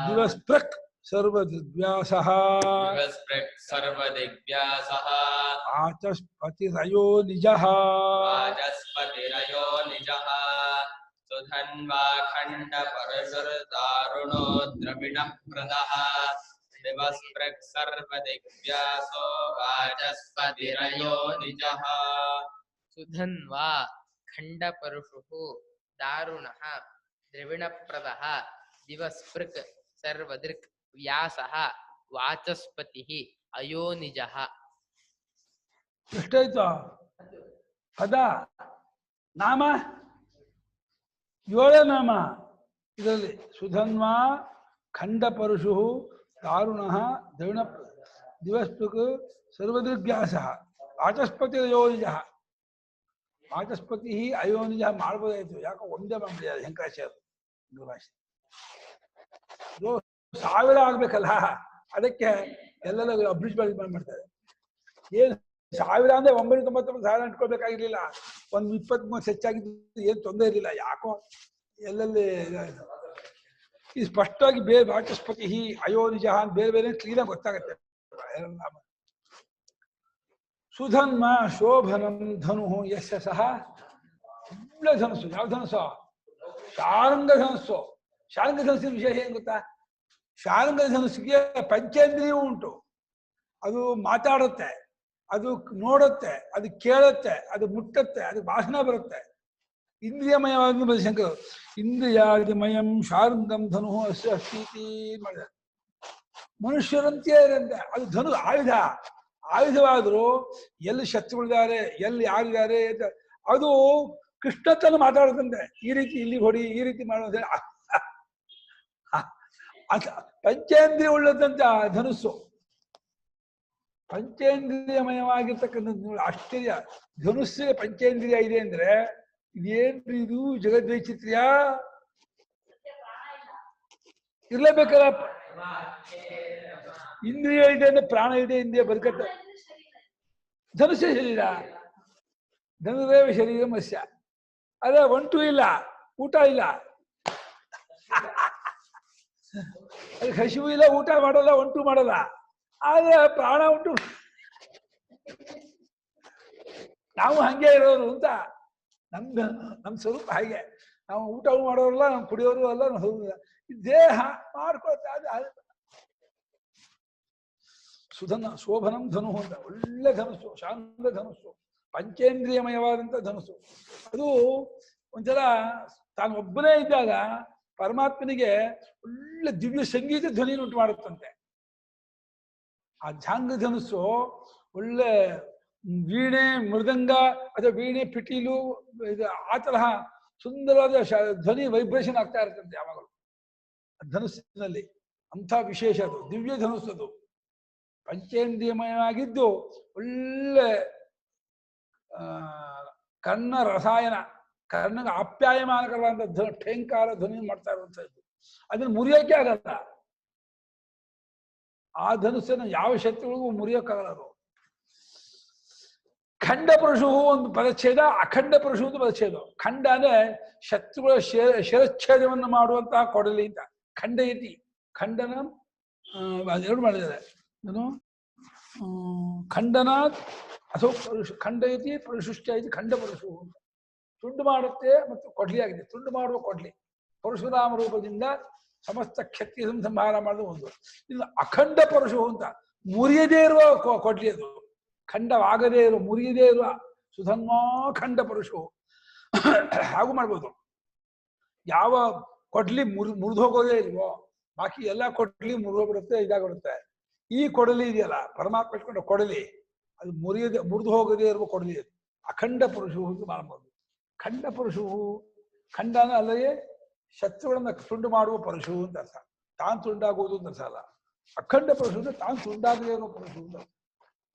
ದಿವಸ್ಪೃಕ್ ಸರ್ವದಿಗ್ವ್ಯಾಸಃ ಆಚಸ್ಪತಿರಯೋ ನಿಜಃ ಸುಧನ್ವಾ ಖಂಡ ಪರಶುರ್ ದಾರುಣೋ ದ್ರವಿಣ ಪ್ರದಃ ದಿವಸ್ಪೃಕ್ ಸರ್ವದಿಗ್ವ್ಯಾಸೋ ವಾಚಸ್ಪತಿರಯೋ ನಿಜಃ. ಸುಧನ್ವಾ ಖಂಡ ಪರುಷು ದಾರುಣಃ ದ್ರವಿಣಪ್ರದಃ ದಿವಸ್ಪೃಕ್ ಸರ್ವದೃಕ್ ವ್ಯಾಸಃ ವಾಚಸ್ಪತಿಃ ಅಯೋನಿಜಃ. ಎಷ್ಟಾಯ್ತು ಪದ? ನಾಮ 7 ನಾಮ ಇದರಲ್ಲಿ. ಸುಧನ್ವಾ ಖಂಡ ಪರುಷು ದಾರುಣಃ ದ್ರವಿಣ ದಿವಸ್ಪೃಕ್ ಸರ್ವದೃಗ್ವ್ಯಾಸಃ ವಾಚಸ್ಪತಿ ಅಯೋನಿಜಃ. ವಾಚಸ್ಪತಿ ಅಯೋನಿಜ ಮಾಡ್ಬೋದಾಯ್ತು, ಯಾಕೋ ಒಂದೇ ಮಾಡ್ಬಿಟ್ಟಿದ್ದಾರೆ ಶಂಕರಾಚಾರ್ಯ ಭಾಷೆ. 1000 ಆಗ್ಬೇಕಲ್ಲ, ಅದಕ್ಕೆ ಎಲ್ಲೆಲ್ಲ ಅಬ್ರಿಜ್ ಮಾಡ್ತಾರೆ. ಏನು 1000 ಅಂದ್ರೆ 999 ಇಟ್ಕೊಳ್ಬೇಕಾಗಿರ್ಲಿಲ್ಲ, ಒಂದು 20-30 ಹೆಚ್ಚಾಗಿದ್ದು ಏನು ತೊಂದರೆ ಇರಲಿಲ್ಲ. ಯಾಕೋ ಎಲ್ಲೆಲ್ಲಿ ಈ ಸ್ಪಷ್ಟವಾಗಿ ಬೇರೆ ವಾಚಸ್ಪತಿ ಅಯೋನಿಜ ಬೇರೆ ಬೇರೆ ಕ್ಲೀನಾಗಿ ಗೊತ್ತಾಗತ್ತೆ. ಸುಧನ್ಮ ಶೋಭನಂ ಧನು ಯಶ ಸಹ. ಒಳ್ಳೆ ಧನಸ್ಸು. ಯಾವ ಧನಸ್ಸು? ಶಾರಂಗ ಧನಸ್ಸು. ಶಾರಂಗ ಧನಸ್ಸಿನ ವಿಶೇಷ ಏನ್ ಗೊತ್ತಾ? ಶಾರಂಗ ಧನಸ್ಸಿಗೆ ಪಂಚೇಂದ್ರಿಯೂ ಉಂಟು. ಅದು ಮಾತಾಡುತ್ತೆ, ಅದು ನೋಡುತ್ತೆ, ಅದು ಕೇಳುತ್ತೆ, ಅದು ಮುಟ್ಟತ್ತೆ, ಅದು ವಾಸನೆ ಬರುತ್ತೆ. ಇಂದ್ರಿಯಮಯವಾದ ಶಂಕರ ಇಂದ್ರಿಯಾದಿಮಯಂ ಶಾರಂಗಂ ಧನು ಅಸ್ತಿ ಮಾಡಿದ. ಮನುಷ್ಯರಂತೆ ಇರಂತೆ ಅದು ಧನು ಆಯುಧ. ಆಯುಧವಾದರೂ ಎಲ್ಲಿ ಶತ್ರುಗಳಿದ್ದಾರೆ, ಎಲ್ಲಿ ಯಾರಿದ್ದಾರೆ ಅದು ಕೃಷ್ಣತನ ಮಾತಾಡುತ್ತಂತೆ. ಈ ರೀತಿ ಇಲ್ಲಿ ಹೊಡಿ, ಈ ರೀತಿ ಮಾಡೋದೇ. ಪಂಚೇಂದ್ರಿಯ ಉಳ್ಳದಂತೆ ಆ ಧನುಸ್ಸು. ಪಂಚೇಂದ್ರಿಯಮಯವಾಗಿರ್ತಕ್ಕಂಥದ್ದು ಆಶ್ಚರ್ಯ. ಧನುಸ್ಸಿಗೆ ಪಂಚೇಂದ್ರಿಯ ಇದೆ ಅಂದ್ರೆ ಇದೇನ್ರಿ ಇದು? ಜಗದ್ವೈಚಿತ್ರ್ಯ ಇರ್ಲೇಬೇಕಲ್ಲ. ಇಂದ್ರಿಯ ಇದೆ ಅಂದ್ರೆ ಪ್ರಾಣ ಇದೆ, ಇಂದ್ರಿಯ ಬದುಕತ್ತೆ. ಧನುಷ್ಯ ಶರೀರ, ಧನುರೇವ ಶರೀರ ಮತ್ಸ್ಯ. ಅದೇ 1 2 ಇಲ್ಲ, ಊಟ ಇಲ್ಲ, ಅದಕ್ಕೆ ಹಸಿವು ಇಲ್ಲ, ಊಟ ಮಾಡಲ್ಲ, 1 2 ಮಾಡಲ್ಲ. ಆದ್ರೆ ಪ್ರಾಣ ಉಂಟು. ನಾವು ಹಂಗೆ ಇರೋರು ಅಂತ ನಮ್ ಸ್ವರೂಪ ಹಾಗೆ. ನಾವು ಊಟ ಮಾಡೋರಲ್ಲ, ನಾವು ಕುಡಿಯೋರು ಅಲ್ಲ, ನಾವು ದೇಹ ಮಾಡ್ಕೊಳ್ತಾ ಸುಧನ ಶೋಭನಂ ಧನು ಅಂತ ಒಳ್ಳೆ ಧನುಸ್ಸು, ಶಾಂತ ಧನುಸ್ಸು, ಪಂಚೇಂದ್ರಿಯಮಯವಾದಂಥ ಧನುಸ್ಸು. ಅದು ಒಂಥರ ತಾನು ಒಬ್ಬನೇ ಇದ್ದಾಗ ಪರಮಾತ್ಮನಿಗೆ ಒಳ್ಳೆ ದಿವ್ಯ ಸಂಗೀತ ಧ್ವನಿ ಉಂಟು ಮಾಡುತ್ತಂತೆ. ಆ ಝಾಂಗ ಧನುಸ್ಸು ಒಳ್ಳೆ ವೀಣೆ, ಮೃದಂಗ ಅಥವಾ ವೀಣೆ, ಪಿಟೀಲು, ಇದು ಆ ತರಹ ಸುಂದರವಾದ ಧ್ವನಿ ವೈಬ್ರೇಷನ್ ಆಗ್ತಾ ಇರ್ತಂತೆ ಯಾವಾಗಲೂ. ಧನುಸ್ಸಿನಲ್ಲಿ. ಅಂಥ ವಿಶೇಷ ಅದು, ದಿವ್ಯ ಧನುಸ್ಸದು, ಪಂಚೇಂದ್ರಿಯಮಯವಾಗಿದ್ದು ಒಳ್ಳೆ ಕರ್ಣ ರಸಾಯನ, ಕರ್ಣಗೆ ಆಪ್ಯಾಯಮಾನಕರವಾದ ಠೇಂಕಾರ ಧ್ವನಿ ಮಾಡ್ತಾ ಇರುವಂಥದ್ದು. ಅದನ್ನು ಮುರಿಯೋಕೆ ಆಗಲ್ಲ. ಆ ಧನುಸ್ಸನ್ನು ಯಾವ ಶತ್ರುಗಳಿಗೂ ಮುರಿಯೋಕ್ಕಾಗಲ್ಲ ಅದು. ಖಂಡ ಪರಶು ಒಂದು ಪದಚ್ಛೇದ, ಅಖಂಡ ಪರಶು ಒಂದು ಪದಚ್ಛೇದ. ಖಂಡ ಅಂದ್ರೆ ಶತ್ರುಗಳ ಶಿರಚ್ಛೇದವನ್ನು ಮಾಡುವಂತಹ ಕೊಡಲಿ ಅಂತ. ಖಂಡಯತಿ, ಖಂಡನ ಅದೆರಡು ಮಾಡಿದ್ದಾರೆ. ಏನು ಖಂಡನ ಅಥವಾ ಪರಶು, ಖಂಡಯತಿ ಪರಶುಶ್ಚ ಇದು ಖಂಡ ಪರಶು ಅಂತ. ತುಂಡು ಮಾಡುತ್ತೆ ಮತ್ತು ಕೊಡ್ಲಿ ಆಗಿದೆ. ತುಂಡು ಮಾಡುವ ಕೊಡ್ಲಿ ಪರಶುರಾಮ ರೂಪದಿಂದ ಸಮಸ್ತ ಕ್ಷತ್ರಿಯ ಸಂಹಾರ ಮಾಡೋದು ಒಂದು. ಇದು ಅಖಂಡ ಪರಶು ಅಂತ, ಮುರಿಯದೇ ಇರುವ ಕೊಡ್ಲಿ ಅದು. ಖಂಡವಾಗದೇ ಇರುವ, ಮುರಿಯದೇ ಇರುವ ಸುಧನ್ವಾ ಖಂಡ ಪರಶು. ಹಾಗೂ ಮಾಡ್ಬೋದು. ಯಾವ ಕೊಡ್ಲಿ ಮುರಿದು ಹೋಗೋದೇ ಇಲ್ವೋ, ಬಾಕಿ ಎಲ್ಲ ಕೊಡ್ಲಿ ಮುರಿದೋಗ್ಬಿಡುತ್ತೆ, ಇದಾಗ್ಬಿಡುತ್ತೆ. ಈ ಕೊಡಲಿ ಇದೆಯಲ್ಲ, ಪರಮಾತ್ಮ ಇಟ್ಕೊಂಡ ಕೊಡಲಿ, ಅದು ಮುರಿದು ಹೋಗದೇ ಇರುವ ಕೊಡಲಿ ಅದು. ಅಖಂಡ ಪರಶು ಅಂತ ಮಾಡ್ಬೋದು. ಖಂಡ ಪರಶು, ಖಂಡನ ಅಲ್ಲದೆ ಶತ್ರುಗಳನ್ನ ತುಂಡು ಮಾಡುವ ಪರಶು ಅಂತ ಅರ್ಥ. ತಾನು ತುಂಡಾಗುವುದು ಅಂತ ಅರ್ಥ ಅಲ್ಲ. ಅಖಂಡ ಪರಶು ಅಂದ್ರೆ ತಾನು ತುಂಡಾಗದೇ ಇರುವ ಪರಶು ಅಂತ.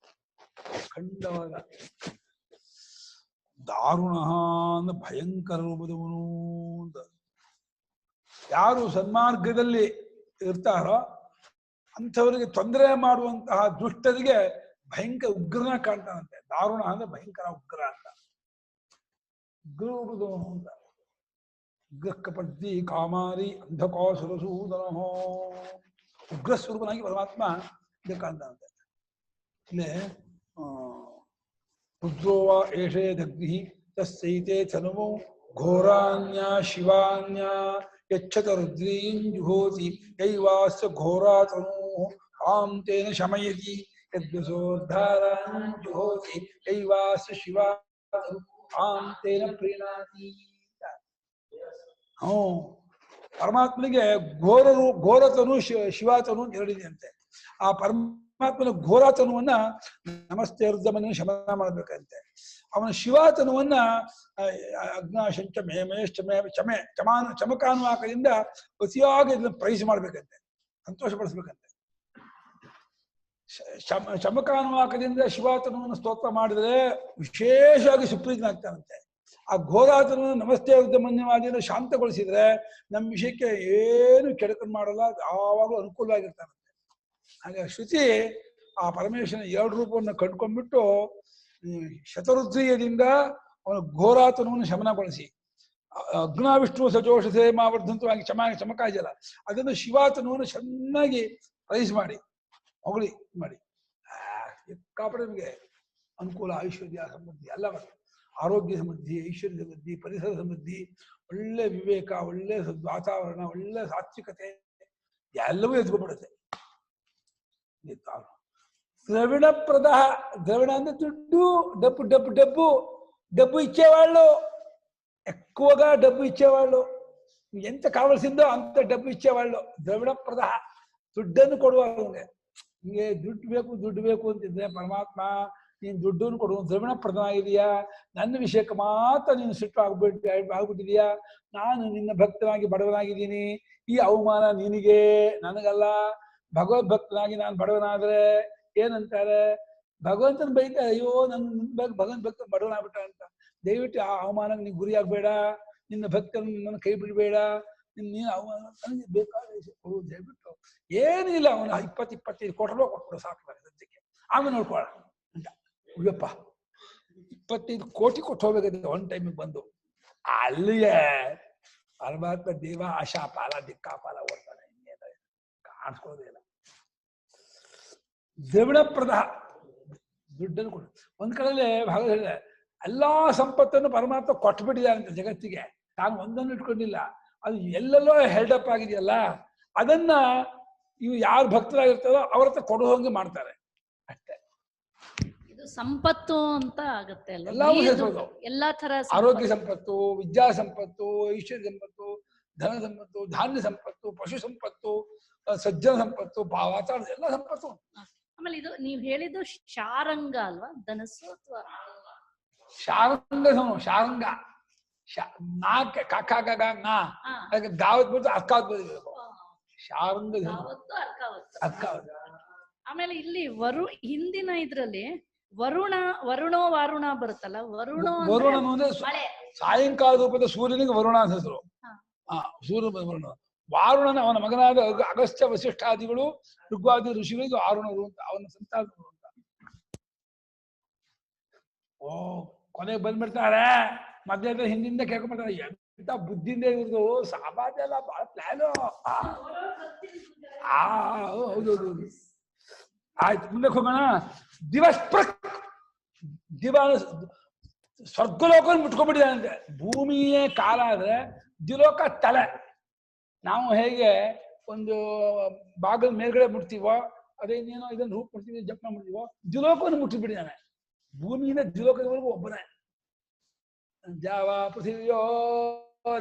ಅಖಂಡವಾದ ದಾರುಣ ಅಂದ್ರೆ ಭಯಂಕರ ರೂಪದವನು ಅಂತ. ಯಾರು ಸನ್ಮಾರ್ಗದಲ್ಲಿ ಇರ್ತಾರೋ ಅಂಥವರಿಗೆ ತೊಂದರೆ ಮಾಡುವಂತಹ ದುಷ್ಟರಿಗೆ ಭಯಂಕರ ಉಗ್ರನ ಕಾಣ್ತಾನಂತೆ. ದಾರುಣ ಅಂದ್ರೆ ಭಯಂಕರ ಉಗ್ರ ಅಂತ. ಉಗ್ರ ರೂಪದವನು ಅಂತ. ಉಗ್ರಕಪರ್ದಿ ಕಾಮಾರಿ ಅಂಧಕಾಸುರಸೂದನೋ, ಉಗ್ರ ಸ್ವರೂಪನಾಗಿ ಪರಮಾತ್ಮ ಇದು ಕಾಣ್ತಾನಂತೆ. ಇಲ್ಲೇ ರುದ್ರೋವ ಏಷೇ ದಗ್ಧಿ ತಸ್ಸೈತೆ ತನುವು ಘೋರಾನ್ಯ ಶಿವಾನ್ಯ ಯಚ್ಚತ ರುದ್ರೀಂ ಜುಹೋತಿ ಯೈವಾಸ್ಯ ಘೋರಾತನು ಆಂ ತೇನ ಶಮಯತಿ ಯದ್ವಸೋದ್ಧಾರಾನ್ ಜುಹೋತಿ ಯೈವಾಸ್ಯ ಶಿವಾತನು ಆಂ ತೇನ ಪ್ರೀಣಾತಿ. ಪರಮಾತ್ಮನಿಗೆ ಘೋರತನು ಶಿವಾತನು ಎರಡಿದೆ ಅಂತೆ. ಆ ಪರಮಾತ್ಮನ ಘೋರಾತನುವನ್ನ ನಮಸ್ತೆ ರುದ್ರಮನ್ನು ಶಮನ ಮಾಡ್ಬೇಕಂತೆ. ಅವನ ಶಿವಾತನುವನ್ನ ಅಗ್ನಾಶಂಚ ಚಮಕಾನುವಾಕದಿಂದ ಅತಿಯಾಗಿ ಇದನ್ನ ಪ್ರೈಸ್ ಮಾಡ್ಬೇಕಂತೆ, ಸಂತೋಷಪಡಿಸ್ಬೇಕಂತೆ. ಚಮಕಾನುವಾಕದಿಂದ ಶಿವಾತನವನ್ನು ಸ್ತೋತ್ರ ಮಾಡಿದ್ರೆ ವಿಶೇಷವಾಗಿ ಸುಪ್ರೀತನಾಗ್ತಾನಂತೆ. ಆ ಘೋರಾತನನ್ನು ನಮಸ್ತೆ ರುದ್ರಮನ್ಯವಾದಿಯನ್ನು ಶಾಂತಗೊಳಿಸಿದ್ರೆ ನಮ್ಮ ವಿಷಯಕ್ಕೆ ಏನು ಕೆಡಕನ್ನು ಮಾಡಲ್ಲ, ಯಾವಾಗಲೂ ಅನುಕೂಲವಾಗಿರ್ತಾನಂತೆ. ಹಾಗೆ ಶ್ರುತಿ ಆ ಪರಮೇಶ್ವರನ ಎರಡು ರೂಪವನ್ನು ಕಂಡುಕೊಂಡ್ಬಿಟ್ಟು ಶತರುದ್ರೀಯದಿಂದ ಅವನ ಘೋರಾತನವನ್ನು ಶಮನಗೊಳಿಸಿ, ಅಗ್ನಾವಿಷ್ಣು ಸಜೋಷಸೆ ಮಾವರ್ಧಂತವಾಗಿ ಚಮಕ ಇದೆಯಲ್ಲ ಅದನ್ನು ಶಿವಾತನವನ್ನು ಚೆನ್ನಾಗಿ ಪ್ರೈಸ್ ಮಾಡಿ ಹೊಗಳಿ ಮಾಡಿ ಸಿಕ್ಕಾಪಟ್ಟೆ ನಿಮಗೆ ಅನುಕೂಲ, ಐಶ್ವರ್ಯ ಸಮೃದ್ಧಿ ಎಲ್ಲ ಬರ್ತದೆ. ಆರೋಗ್ಯ ಸಮೃದ್ಧಿ, ಐಶ್ವರ್ಯ ಸಮೃದ್ಧಿ, ಪರಿಸರ ಸಮೃದ್ಧಿ, ಒಳ್ಳೆ ವಿವೇಕ, ಒಳ್ಳೆ ವಾತಾವರಣ, ಒಳ್ಳೆ ಸಾತ್ವಿಕತೆ ಎಲ್ಲವೂ ಎದ್ಕೊಬಿಡುತ್ತೆ. ದ್ರವಿಣಪ್ರದ, ದ್ರವಿಣ ಅಂದ್ರೆ దుడ్డు, డబ్బు డబ్బు డబ్బు డబ్బు ఇచ్చేవాళ్ళు, ఎక్కువగా డబ్బు ఇచ్చేవాళ్ళు, ఎంత కావాల్సిందో అంత డబ్బు ఇచ్చేవాళ్ళు. ದ್ರವಿಣಪ್ರದ, ದುಡ್ಡನ್ನು ಕೊಡುವವನಿಗೆ. ಹಿಂಗೆ ದುಡ್ಡು ಬೇಕು ಅಂತಿದ್ರೆ ಪರಮಾತ್ಮ ನೀನು ದುಡ್ಡನ್ನು ಕೊಡುವ ದ್ರವಿಣಪ್ರದನಾಗಿದೆಯಾ, ನನ್ನ ವಿಷಯಕ್ಕೆ ಮಾತ್ರ ನೀನು ಸಿಟ್ಟು ಆಗ್ಬಿಟ್ಟಿದೀಯಾ, ನಾನು ನಿನ್ನ ಭಕ್ತನಾಗಿ ಬಡವನಾಗಿದ್ದೀನಿ, ಈ ಅವಮಾನ ನಿನಗೆ ನನಗಲ್ಲ. ಭಗವದ್ಭಕ್ತನಾಗಿ ನಾನು ಬಡವನಾದ್ರೆ ಏನಂತಾರೆ, ಭಗವಂತನ ಬೈತಾರೆ, ಅಯ್ಯೋ ನನ್ನ ಭಗವಂತ ಭಕ್ತ ಬಡವನಾಗ್ಬಿಟ್ಟ ಅಂತ. ದಯವಿಟ್ಟು ಆ ಅವಮಾನಕ್ಕೆ ನೀನು ಗುರಿ ಆಗ್ಬೇಡ, ನಿನ್ನ ಭಕ್ತನ ನನ್ನ ಕೈ ಬಿಡಬೇಡ, ನೀನು ಅವಮಾನ ನನಗೆ ಬೇಕಾದ ಕೊಡು ದಯವಿಟ್ಟು. ಏನಿಲ್ಲ, ಅವನು 20-25 ಕೋಟಿ ರೂಪಾಯಿ ಕೊಟ್ಬಿಡು ಸಾಕು ಸದ್ಯಕ್ಕೆ, ಆಮೇಲೆ ನೋಡ್ಕೊಳ್ಳ ಅಂತ. ಅಯ್ಯಪ್ಪ 25 ಕೋಟಿ ಕೊಟ್ಟು ಹೋಗ್ಬೇಕಂತ ಒನ್ ಟೈಮಿಗೆ ಬಂದು ಅಲ್ಲಿಯೇ ಪರಮಾತ್ಮ ದೇವ ಆಶಾಪಾಲ ದಿಕ್ಕಾಪಾಲ ಓಡ್ತಾನೆ, ಕಾಣಿಸ್ಕೊಳ್ಳೋದೇ ಇಲ್ಲ. ದ್ರವಿಣಪ್ರದ, ದುಡ್ಡನ್ನು ಕೊಡು. ಒಂದ್ ಕಡೆಯಲ್ಲಿ ಭಾಗ ಹೇಳಿದೆ, ಎಲ್ಲಾ ಸಂಪತ್ತನ್ನು ಪರಮಾತ್ಮ ಕೊಟ್ಬಿಟ್ಟಿದ್ದಾನಂತೆ ಜಗತ್ತಿಗೆ, ತಾನು ಒಂದನ್ನು ಇಟ್ಕೊಂಡಿಲ್ಲ. ಅದು ಎಲ್ಲೆಲ್ಲೋ ಹೆಲ್ಡಪ್ ಆಗಿದೆಯಲ್ಲ, ಅದನ್ನ ಇವು ಯಾರು ಭಕ್ತರಾಗಿರ್ತಾರೋ ಅವ್ರ ಹತ್ರ ಕೊಡೋ ಹಂಗೆ ಮಾಡ್ತಾರೆ ಅಷ್ಟೇ. ಇದು ಸಂಪತ್ತು ಅಂತ ಆಗುತ್ತೆ ಅಲ್ವಾ? ಎಲ್ಲವೂ ಸೇರಿಸೋದು, ಎಲ್ಲಾ ತರ ಆರೋಗ್ಯ ಸಂಪತ್ತು, ವಿದ್ಯಾ ಸಂಪತ್ತು, ಐಶ್ವರ್ಯ ಸಂಪತ್ತು, ಧನ ಸಂಪತ್ತು, ಧಾನ್ಯ ಸಂಪತ್ತು, ಪಶು ಸಂಪತ್ತು, ಸಜ್ಜನ ಸಂಪತ್ತು, ವಾತಾವರಣ ಎಲ್ಲ ಸಂಪತ್ತು. ಆಮೇಲೆ ಇದು ನೀವ್ ಹೇಳಿದ್ದು ಶಾರಂಗ ಅಲ್ವಾ, ಧನಸ್ಸು ಅಥವಾ ಶಾರಂಗ, ಶಾರಂಗ ನಾಕ್ ಕಾಕಾಗ ನಾ ಅದಕ್ಕೆ ದಾವತ್ ಬಿಟ್ಟು ಅಕ್ಕಾದ್ ಬರಬೇಕು. ಶಾರಂಗ ಯಾವತ್ತು ಅರ್ಕಾವತ್ತು. ಅಕ್ಕ ಆಮೇಲೆ ಇಲ್ಲಿ ಹಿಂದಿನ ಇದ್ರಲ್ಲಿ ವರುಣೋ ವಾರುಣ ಬರುತ್ತಲ್ಲ, ವರುಣೋ ವರುಣ ಅಂದ್ರೆ ಅಂದ್ರೆ ಮಳೆ. ಸಾಯಂಕಾಲ ರೂಪದ ಸೂರ್ಯನಿಗೆ ವರುಣ ಅಂತ ಹೆಸರು. ಹಾ. ಸೂರ್ಯ ವರುಣ. ವಾರುಣನ ಅವನ ಮಗನಾದ ಅಗಸ್ತ್ಯ ವಸಿಷ್ಠಾದಿಗಳು ಋಗ್ವಾದಿ ಋಷಿಗಳಿಗೆ ವಾರುಣರು ಅಂತ ಅವನ ಸಂತಾನರು ಅಂತ. ಓ ಕೊನೆಗೆ ಬಂದ್ಬಿಡ್ತಾರೆ, ಮಧ್ಯಾಹ್ನ ಹಿಂದಿಂದ ಕೇಳ್ಕೊಂಡ್ಬಿಡ್ತಾರೆ. ಎಂತ ಬುದ್ಧಿಯಿಂದ ಇವ್ರದು ಸಾಮಾನ್ಯ ಎಲ್ಲ ಬಹಳ ಪ್ಲಾನು. ಹೌದೌದು. ಆಯ್ತು, ಮುಂದಕ್ಕೆ ಹೋಗೋಣ. ಸ್ವರ್ಗಲೋಕ ಮುಟ್ಕೊಂಡ್ಬಿಟ್ಟಿದೆ. ಭೂಮಿಯೇ ಕಾಲ ಆದ್ರೆ ದಿಲೋಕ ತಲೆ. ನಾವು ಹೇಗೆ ಒಂದು ಬಾಗಿಲು ಮೇಲ್ಗಡೆ ಮುಟ್ತೀವೋ, ಅದೇ ಇನ್ನೇನೋ ಇದನ್ನು ರೂಪ್ ಮುಟ್ತೀವಿ, ಜಪ್ ಮಾಡ್ತೀವೋ, ದಿಲೋಕವನ್ನು ಮುಟ್ಟಿಬಿಟ್ಟಿದ್ದಾನೆ. ಭೂಮಿಯಿಂದ ದಿಲೋಕದವರೆಗೂ ಒಬ್ಬನೇ. ಜಾವ ಪೃಥಿವ್ಯೋ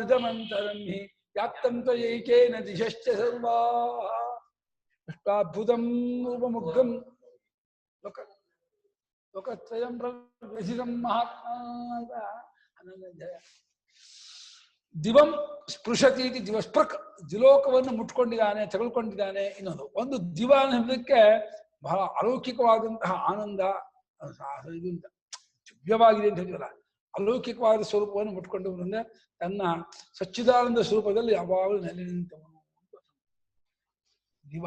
ರಿದಮಂತರನ್ಹಿ ವ್ಯಾಪ್ತಂತ ಏಕೇನ ದಿಶಶ್ಚ ಸರ್ವಾ ಅದ್ಭುತಂ ರೂಪಮುಗ್ಧಂ ಲೋಕತ್ರಯಂ ಪ್ರಸಿದ್ಧಂ ಮಹಾತ್ಮ ಅಂತ 11ನೇ ಅಧ್ಯಾಯ. ದಿವಂ ಸ್ಪೃಶತಿ ದಿವಸ್ಪೃಕ್, ದಿಲೋಕವನ್ನು ಮುಟ್ಕೊಂಡಿದ್ದಾನೆ, ತಗೊಳ್ಕೊಂಡಿದ್ದಾನೆ. ಇನ್ನೊಂದು ಒಂದು ದಿವ ಅನ್ನೋದಕ್ಕೆ ಬಹಳ ಅಲೌಕಿಕವಾದಂತಹ ಆನಂದ, ಇದು ಅಂತ ದಿವ್ಯವಾಗಿದೆ ಅಂತ ಹೇಳಿದ್ವಲ್ಲ, ಅಲೌಕಿಕವಾದ ಸ್ವರೂಪವನ್ನು ಮುಟ್ಕೊಂಡವನಂದ್ರೆ ತನ್ನ ಸಚ್ಚಿದಾನಂದ ಸ್ವರೂಪದಲ್ಲಿ ಯಾವಾಗಲೂ ನೆಲೆ ನಿಂತವನು. ದಿವ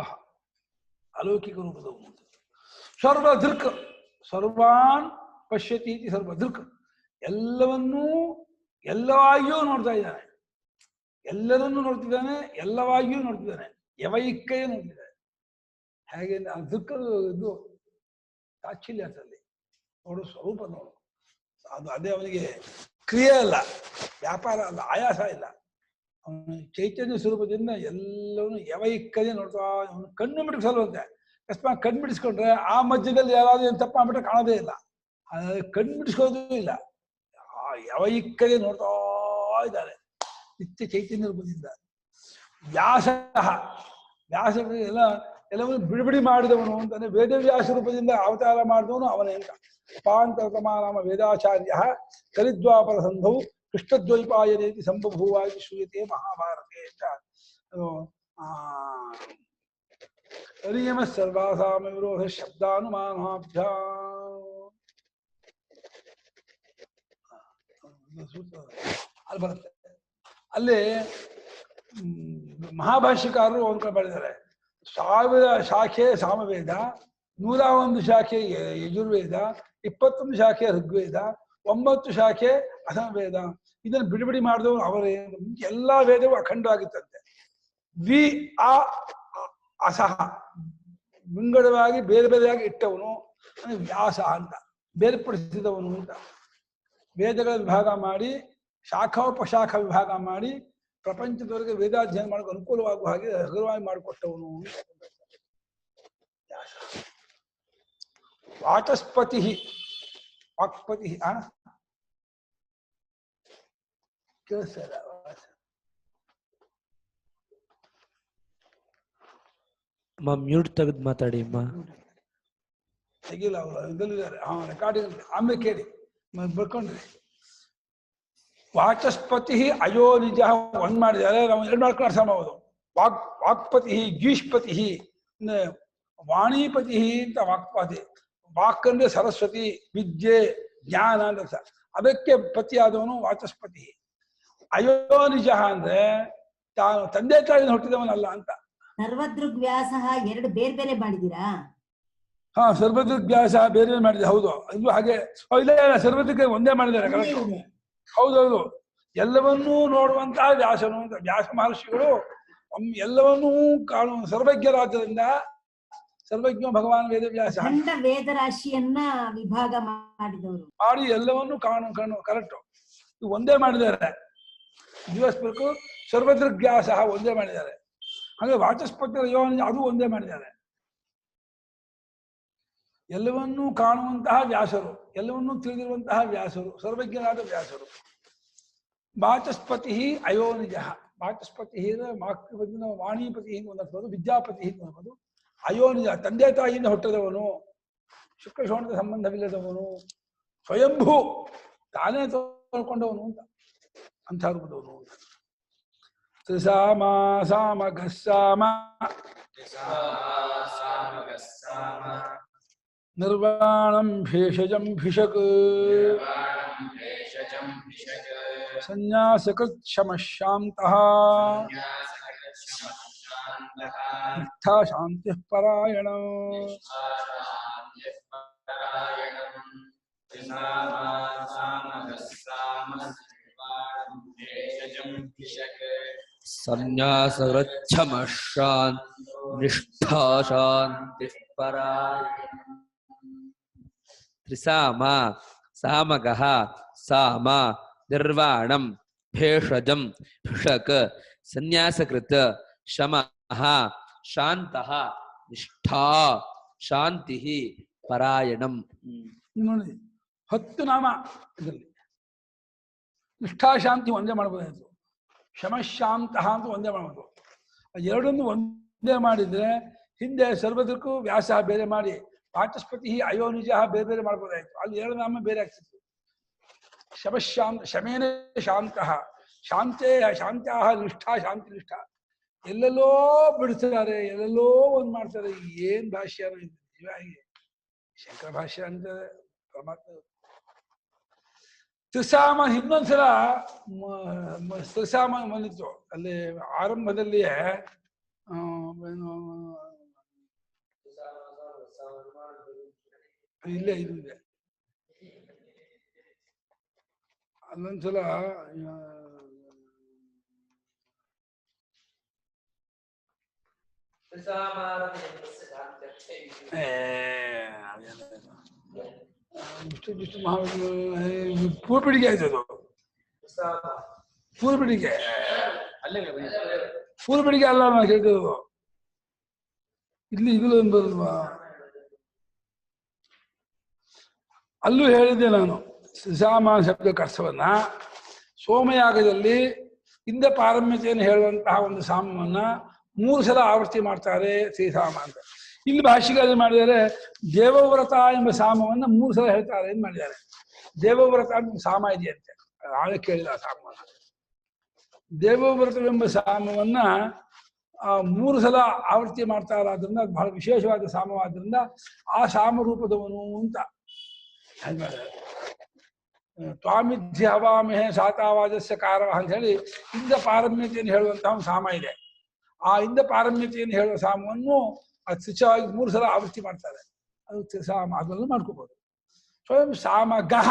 ಅಲೌಕಿಕ ರೂಪದವನು. ಸರ್ವದೃಕ್, ಸರ್ವಾನ್ ಪಶ್ಯತಿ ಸರ್ವದೃಕ್, ಎಲ್ಲವನ್ನೂ ಎಲ್ಲವಾಗಿಯೂ ನೋಡ್ತಾ ಇದ್ದಾನೆ, ಎಲ್ಲರನ್ನೂ ನೋಡ್ತಿದ್ದಾನೆ, ಎಲ್ಲವಾಗಿಯೂ ನೋಡ್ತಿದ್ದಾನೆ, ಯವೈಕ್ಕೆಯೂ ನೋಡ್ತಿದ್ದಾನೆ. ಹೇಗೆ ದೃಕ್ ಇದು ತಾಚ್ಛಲ್ಯ ಅಂತಲ್ಲಿ ನೋಡು, ಸ್ವರೂಪ ನೋಡು. ಅದೇ ಅವನಿಗೆ ಕ್ರಿಯೆ ಅಲ್ಲ, ವ್ಯಾಪಾರ ಅಲ್ಲ, ಆಯಾಸ ಇಲ್ಲ. ಅವನು ಚೈತನ್ಯ ಸ್ವರೂಪದಿಂದ ಎಲ್ಲವನ್ನೂ ಯವೈಕ್ಕದೇ ನೋಡ್ತಾ. ಅವನು ಕಣ್ಣು ಮಿಡಿಸಲ್ವಂತೆ. ಅಕಸ್ಮಾತ್ ಕಣ್ಣು ಬಿಡಿಸ್ಕೊಂಡ್ರೆ ಆ ಮಧ್ಯದಲ್ಲಿ ಯಾರಾದ್ರೂ ಏನು ತಪ್ಪ ಮಾಡ್ಬಿಟ್ರೆ ಕಾಣೋದೇ ಇಲ್ಲ. ಕಣ್ಣು ಬಿಡಿಸ್ಕೋದೂ ಇಲ್ಲ, ಯವೈಕ್ಕದೇ ನೋಡ್ತಾ ಇದ್ದಾರೆ ನಿತ್ಯ ಚೈತನ್ಯ ರೂಪದಿಂದ. ವ್ಯಾಸ ಎಲ್ಲವನ್ನು ಬಿಡುಬಿಡಿ ಮಾಡಿದವನು ಅಂತಾನೆ. ವೇದವ್ಯಾಸ ರೂಪದಿಂದ ಅವತಾರ ಮಾಡಿದವನು ಅವನೇ ಅಂತ. ಅಪಾಂತರತಮಾನಾಮ ವೇದಾಚಾರ್ಯ ಕಲಿದ್ವಾಪರ ಸಂಧೌ ಕೃಷ್ಣದ್ವೈಪಾಯನೇತಿ ಸಂಬಭೂವಾಗಿ ಶ್ರೂಯತೆ ಮಹಾಭಾರತೆ ಅಂತ. ಅನಿಯಮ ಸರ್ವಾಸಾಮ ವಿರೋಧ ಶಬ್ದಾನುಮಾನಾಭ್ಯ ಅಲ್ಲಿ ಬರುತ್ತೆ. ಅಲ್ಲಿ ಮಹಾಭಾಷ್ಯಕಾರರು ಒಂದು ಕಡೆ ಬರೆದಿದ್ದಾರೆ, 1000 ಶಾಖೆ ಸಾಮವೇದ, 101 ಶಾಖೆ ಯಜುರ್ವೇದ, 21 ಶಾಖೆ ಋಗ್ವೇದ, 9 ಶಾಖೆ ಅಸಮವೇದ. ಇದನ್ನು ಬಿಡುಬಿಡಿ ಮಾಡಿದವರು ಅವರೇ. ಎಲ್ಲಾ ವೇದವು ಅಖಂಡವಾಗಿತ್ತಂತೆ. ಅಸಹ ವಿಂಗಡವಾಗಿ ಬೇರೆ ಬೇರೆಯಾಗಿ ಇಟ್ಟವನು ವ್ಯಾಸ ಅಂತ, ಬೇರ್ಪಡಿಸಿದವನು ಅಂತ. ವೇದಗಳ ವಿಭಾಗ ಮಾಡಿ, ಶಾಖೋಪಶಾಖ ವಿಭಾಗ ಮಾಡಿ, ಪ್ರಪಂಚದವರೆಗೆ ವೇದಾಧ್ಯಯನ ಮಾಡೋಕೆ ಅನುಕೂಲವಾಗುವ ಹಾಗೆ ಹಗುರವಾಗಿ ಮಾಡಿಕೊಟ್ಟವನು. ವಾಚಸ್ಪತಿ ವಾಕ್ಪತಿ ಕೇಳಿಸ್ತಾರ ಮ್ಯೂಟ್ ತೆಗೆದು ಮಾತಾಡಿ ಅಮ್ಮ. ತೆಗಿಲ್ಲ, ಅವರು ಇದಲ್ಲಿದ್ದಾರೆ. ರೆಕಾರ್ಡಿಂಗ್ ಆಮೇಲೆ ಕೇಳಿ ಬರ್ಕೊಂಡ್ರಿ. ವಾಚಸ್ಪತಿ ಅಯೋ ನಿಜ ಒಂದ್ ಮಾಡಿದ್ದಾರೆ, ನಾವು 2 ಮಾಡ್ಕೊಂಡು ಅರ್ಥ ಮಾಡ್ಬೋದು. ವಾಕ್ಪತಿ ಗೀಷ್ಪತಿ, ವಾಣಿಪತಿ ಅಂತ ವಾಕ್ಪತಿ. ವಾಕ್ ಅಂದ್ರೆ ಸರಸ್ವತಿ, ವಿದ್ಯೆ, ಜ್ಞಾನ ಅಂತ. ಅದಕ್ಕೆ ಪತಿಯಾದವನು ವಾಚಸ್ಪತಿ. ಅಯೋ ನಿಜ ಅಂದ್ರೆ ತಾನು ತಂದೆ ತಾಯಿನ ಹುಟ್ಟಿದವನಲ್ಲ ಅಂತ. ಸರ್ವದೃಗ್ವ್ಯಾಸ 2 ಬೇರೆ ಬೇರೆ ಮಾಡಿದೀರಾ? ಸರ್ವದೃಗ್ವ್ಯಾಸ ಬೇರೆ ಮಾಡಿದೆ, ಹೌದು. ಇದು ಹಾಗೆ ಇಲ್ಲ, ಸರ್ವದೃಗ್ ಒಂದೇ ಮಾಡಿದ್ದಾರೆ. ಹೌದೌದು. ಎಲ್ಲವನ್ನೂ ನೋಡುವಂತಹ ವ್ಯಾಸನು ಅಂತ. ವ್ಯಾಸ ಮಹರ್ಷಿಗಳು ಎಲ್ಲವನ್ನೂ ಕಾಣುವ ಸರ್ವಜ್ಞರಾದ್ದರಿಂದ ಸರ್ವಜ್ಞ ಭಗವಾನ್ ವೇದವ್ಯಾಸ ವೇದ ರಾಶಿಯನ್ನ ವಿಭಾಗ ಮಾಡಿದವರು ಮಾಡಿ ಎಲ್ಲವನ್ನೂ ಕಾಣು ಕರೆಕ್ಟ್. ಇದು ಒಂದೇ ಮಾಡಿದ್ದಾರೆ. ದಿವಸ್ಬೇಕು ಸರ್ವದೃಗ್ವ್ಯಾಸ ಒಂದೇ ಮಾಡಿದ್ದಾರೆ. ಹಾಗೆ ವಾಚಸ್ಪತಿ ಅದು ಒಂದೇ ಮಾಡಿದ್ದಾರೆ. ಎಲ್ಲವನ್ನೂ ಕಾಣುವಂತಹ ವ್ಯಾಸರು, ಎಲ್ಲವನ್ನೂ ತಿಳಿದಿರುವಂತಹ ವ್ಯಾಸರು, ಸರ್ವಜ್ಞರಾದ ವ್ಯಾಸರು. ವಾಚಸ್ಪತಿ ಅಯೋನಿಜ. ವಾಚಸ್ಪತಿ ವಾಣಿಪತಿ ಅನ್ನೋದು, ವಿದ್ಯಾಪತಿ ಅನ್ನೋದು. ಅಯೋನಿಜ ತಂದೆ ತಾಯಿಯಿಂದ ಹುಟ್ಟಿದವನು, ಶುಕ್ರಶೋಣದ ಸಂಬಂಧವಿಲ್ಲದವನು, ಸ್ವಯಂಭೂ ತಾನೇ ತೋಳ್ಕೊಂಡವನು ಅಂತ, ಅಂಥ ರೂಪದವನು. ತ್ರಿಸಾಮ ಸಾಮ ಘಸ್ಸಾಮ ನಿರ್ವಾಣಂ ಭೇಷಜಂ ಭಿಷಕ್ ಸನ್ಯಾಸಕೃತ್ ಶಮಃ ಶಾಂತಃ ನಿಷ್ಠಾ ಶಾಂತಿ ಪರಾಯಣ ಸನ್ಯಾಸವೃಚ್ಛಮಶಾನ್ ನಿಷ್ಠಾ ಶಾಂತಿ ಪರಾಯಣ ತ್ರಿಸಾಮ ಸಾಮಗಃ ಸಾಮ ನಿರ್ವಾಣಂ ಭೇಷಜಂ ಭಿಷಕ್ ಸನ್ಯಾಸಕೃತ ಶಮಃ ಶಾಂತಃ ನಿಷ್ಠಾ ಶಾಂತಿ ಪರಾಯಣಂ. ನೋಡಿ 10 ನಾಮ ಇದರಲ್ಲಿ. ನಿಷ್ಠಾ ಶಾಂತಿ ಒಂದೇ ಮಾಡಬಹುದಾಯ್ತು, ಶಮಶಾಂತಃ ಅಂತ ಒಂದೇ ಮಾಡಬಹುದು. ಎರಡನ್ನು ಒಂದೇ ಮಾಡಿದ್ರೆ ಹಿಂದೆ ಸರ್ವದಕ್ಕೂ ವ್ಯಾಸ ಬೇರೆ ಮಾಡಿ ವಾಚಸ್ಪತಿ ಅಯೋನಿಜ ಬೇರೆ ಬೇರೆ ಮಾಡ್ಬೋದಾಯ್ತು. ಅಲ್ಲಿ 2 ನಾಮ ಬೇರೆ ಆಗ್ತಿತ್ತು. ಶಮಶಾಂತ ಶಮೇನ ಶಾಂತಃ ಶಾಂತೇ ಶಾಂತ್ಯಾಹ ನಿಷ್ಠಾ ಶಾಂತಿ ನಿಷ್ಠಾ. ಎಲ್ಲೆಲ್ಲೋ ಬಿಡ್ತಾರೆ, ಎಲ್ಲೆಲ್ಲೋ ಒಂದ್ ಮಾಡ್ತಾರೆ. ಏನ್ ಭಾಷ್ಯ ನಿಜವಾಗಿ ಶಂಕರ ಭಾಷ್ಯ ಅಂತ ಪರಮಾತ್ಮ. ತ್ರಿಸಾಮ ಇನ್ನೊಂದ್ಸಲ ತ್ರಿಸಾಮ ಬಂದಿತ್ತು ಅಲ್ಲಿ ಆರಂಭದಲ್ಲಿಯೇ. ಇಲ್ಲೇ ಇದೆ ಅಲ್ಲೊಂದ್ಸಲ ಇಷ್ಟು ಪೂರ್ಪಿಡಿಗೆ ಆಯ್ತು. ಅದು ಪೂರ್ಪಿಡಿಗೆ ಪೂರ್ಪಿಡಿಗೆ ಅಲ್ಲ ನಾನು ಕೇಳ್ತಿರೋದು. ಇಲ್ಲಿ ಇದು ಬಲ್ವಾ, ಅಲ್ಲೂ ಹೇಳಿದ್ದೆ ನಾನು ಶ್ರೀಸಾಮ ಶಬ್ದಕ್ಕೆ ಅರ್ಥವನ್ನ. ಸೋಮಯಾಗದಲ್ಲಿ ಹಿಂದೆ ಪಾರಮ್ಯತೆಯನ್ನು ಹೇಳುವಂತಹ ಒಂದು ಸಾಮವನ್ನ 3 ಸಲ ಆವೃತ್ತಿ ಮಾಡ್ತಾರೆ ಶ್ರೀಸಾಮ ಅಂತ. ಇಲ್ಲಿ ಭಾಷೆಗಳಲ್ಲಿ ಮಾಡಿದರೆ ದೇವವ್ರತ ಎಂಬ ಸಾಮವನ್ನ 3 ಸಲ ಹೇಳ್ತಾರೆ ಅಂತ ಮಾಡಿದ್ದಾರೆ. ದೇವವ್ರತ ಅಂತ ಸಾಮ ಇದೆಯಂತೆ, ಆಗ ಕೇಳಿದ ಆ ಸಾಮವನ್ನ. ದೇವವ್ರತವೆಂಬ ಸಾಮವನ್ನ 3 ಸಲ ಆವೃತ್ತಿ ಮಾಡ್ತಾರಾದ್ರಿಂದ ಅದು ಬಹಳ ವಿಶೇಷವಾದ ಸಾಮವಾದ್ರಿಂದ ಆ ಸಾಮ ರೂಪದವನು ಅಂತ ತ್ವಾಮಿಥ್ಯ ಹವಾಮಹೇ ಸಾತಾವಾಜಸ್ಯ ಕಾರ ಅಂತ ಹೇಳಿ ಇಂದ ಪಾರಮ್ಯತೆಯನ್ನು ಹೇಳುವಂತಹ ಒಂದು ಸಾಮ ಇದೆ. ಆ ಇಂದ ಪಾರಮ್ಯತೆಯನ್ನು ಹೇಳುವ ಸಾಮವನ್ನು ಅತ್ಯುಚ್ಛವಾಗಿ 3 ಸಲ ಆವೃತ್ತಿ ಮಾಡ್ತಾರೆ. ಅದು ಸಾಮ, ಅದನ್ನು ಮಾಡ್ಕೋಬಹುದು. ಸ್ವಯಂ ಸಾಮಗಃ,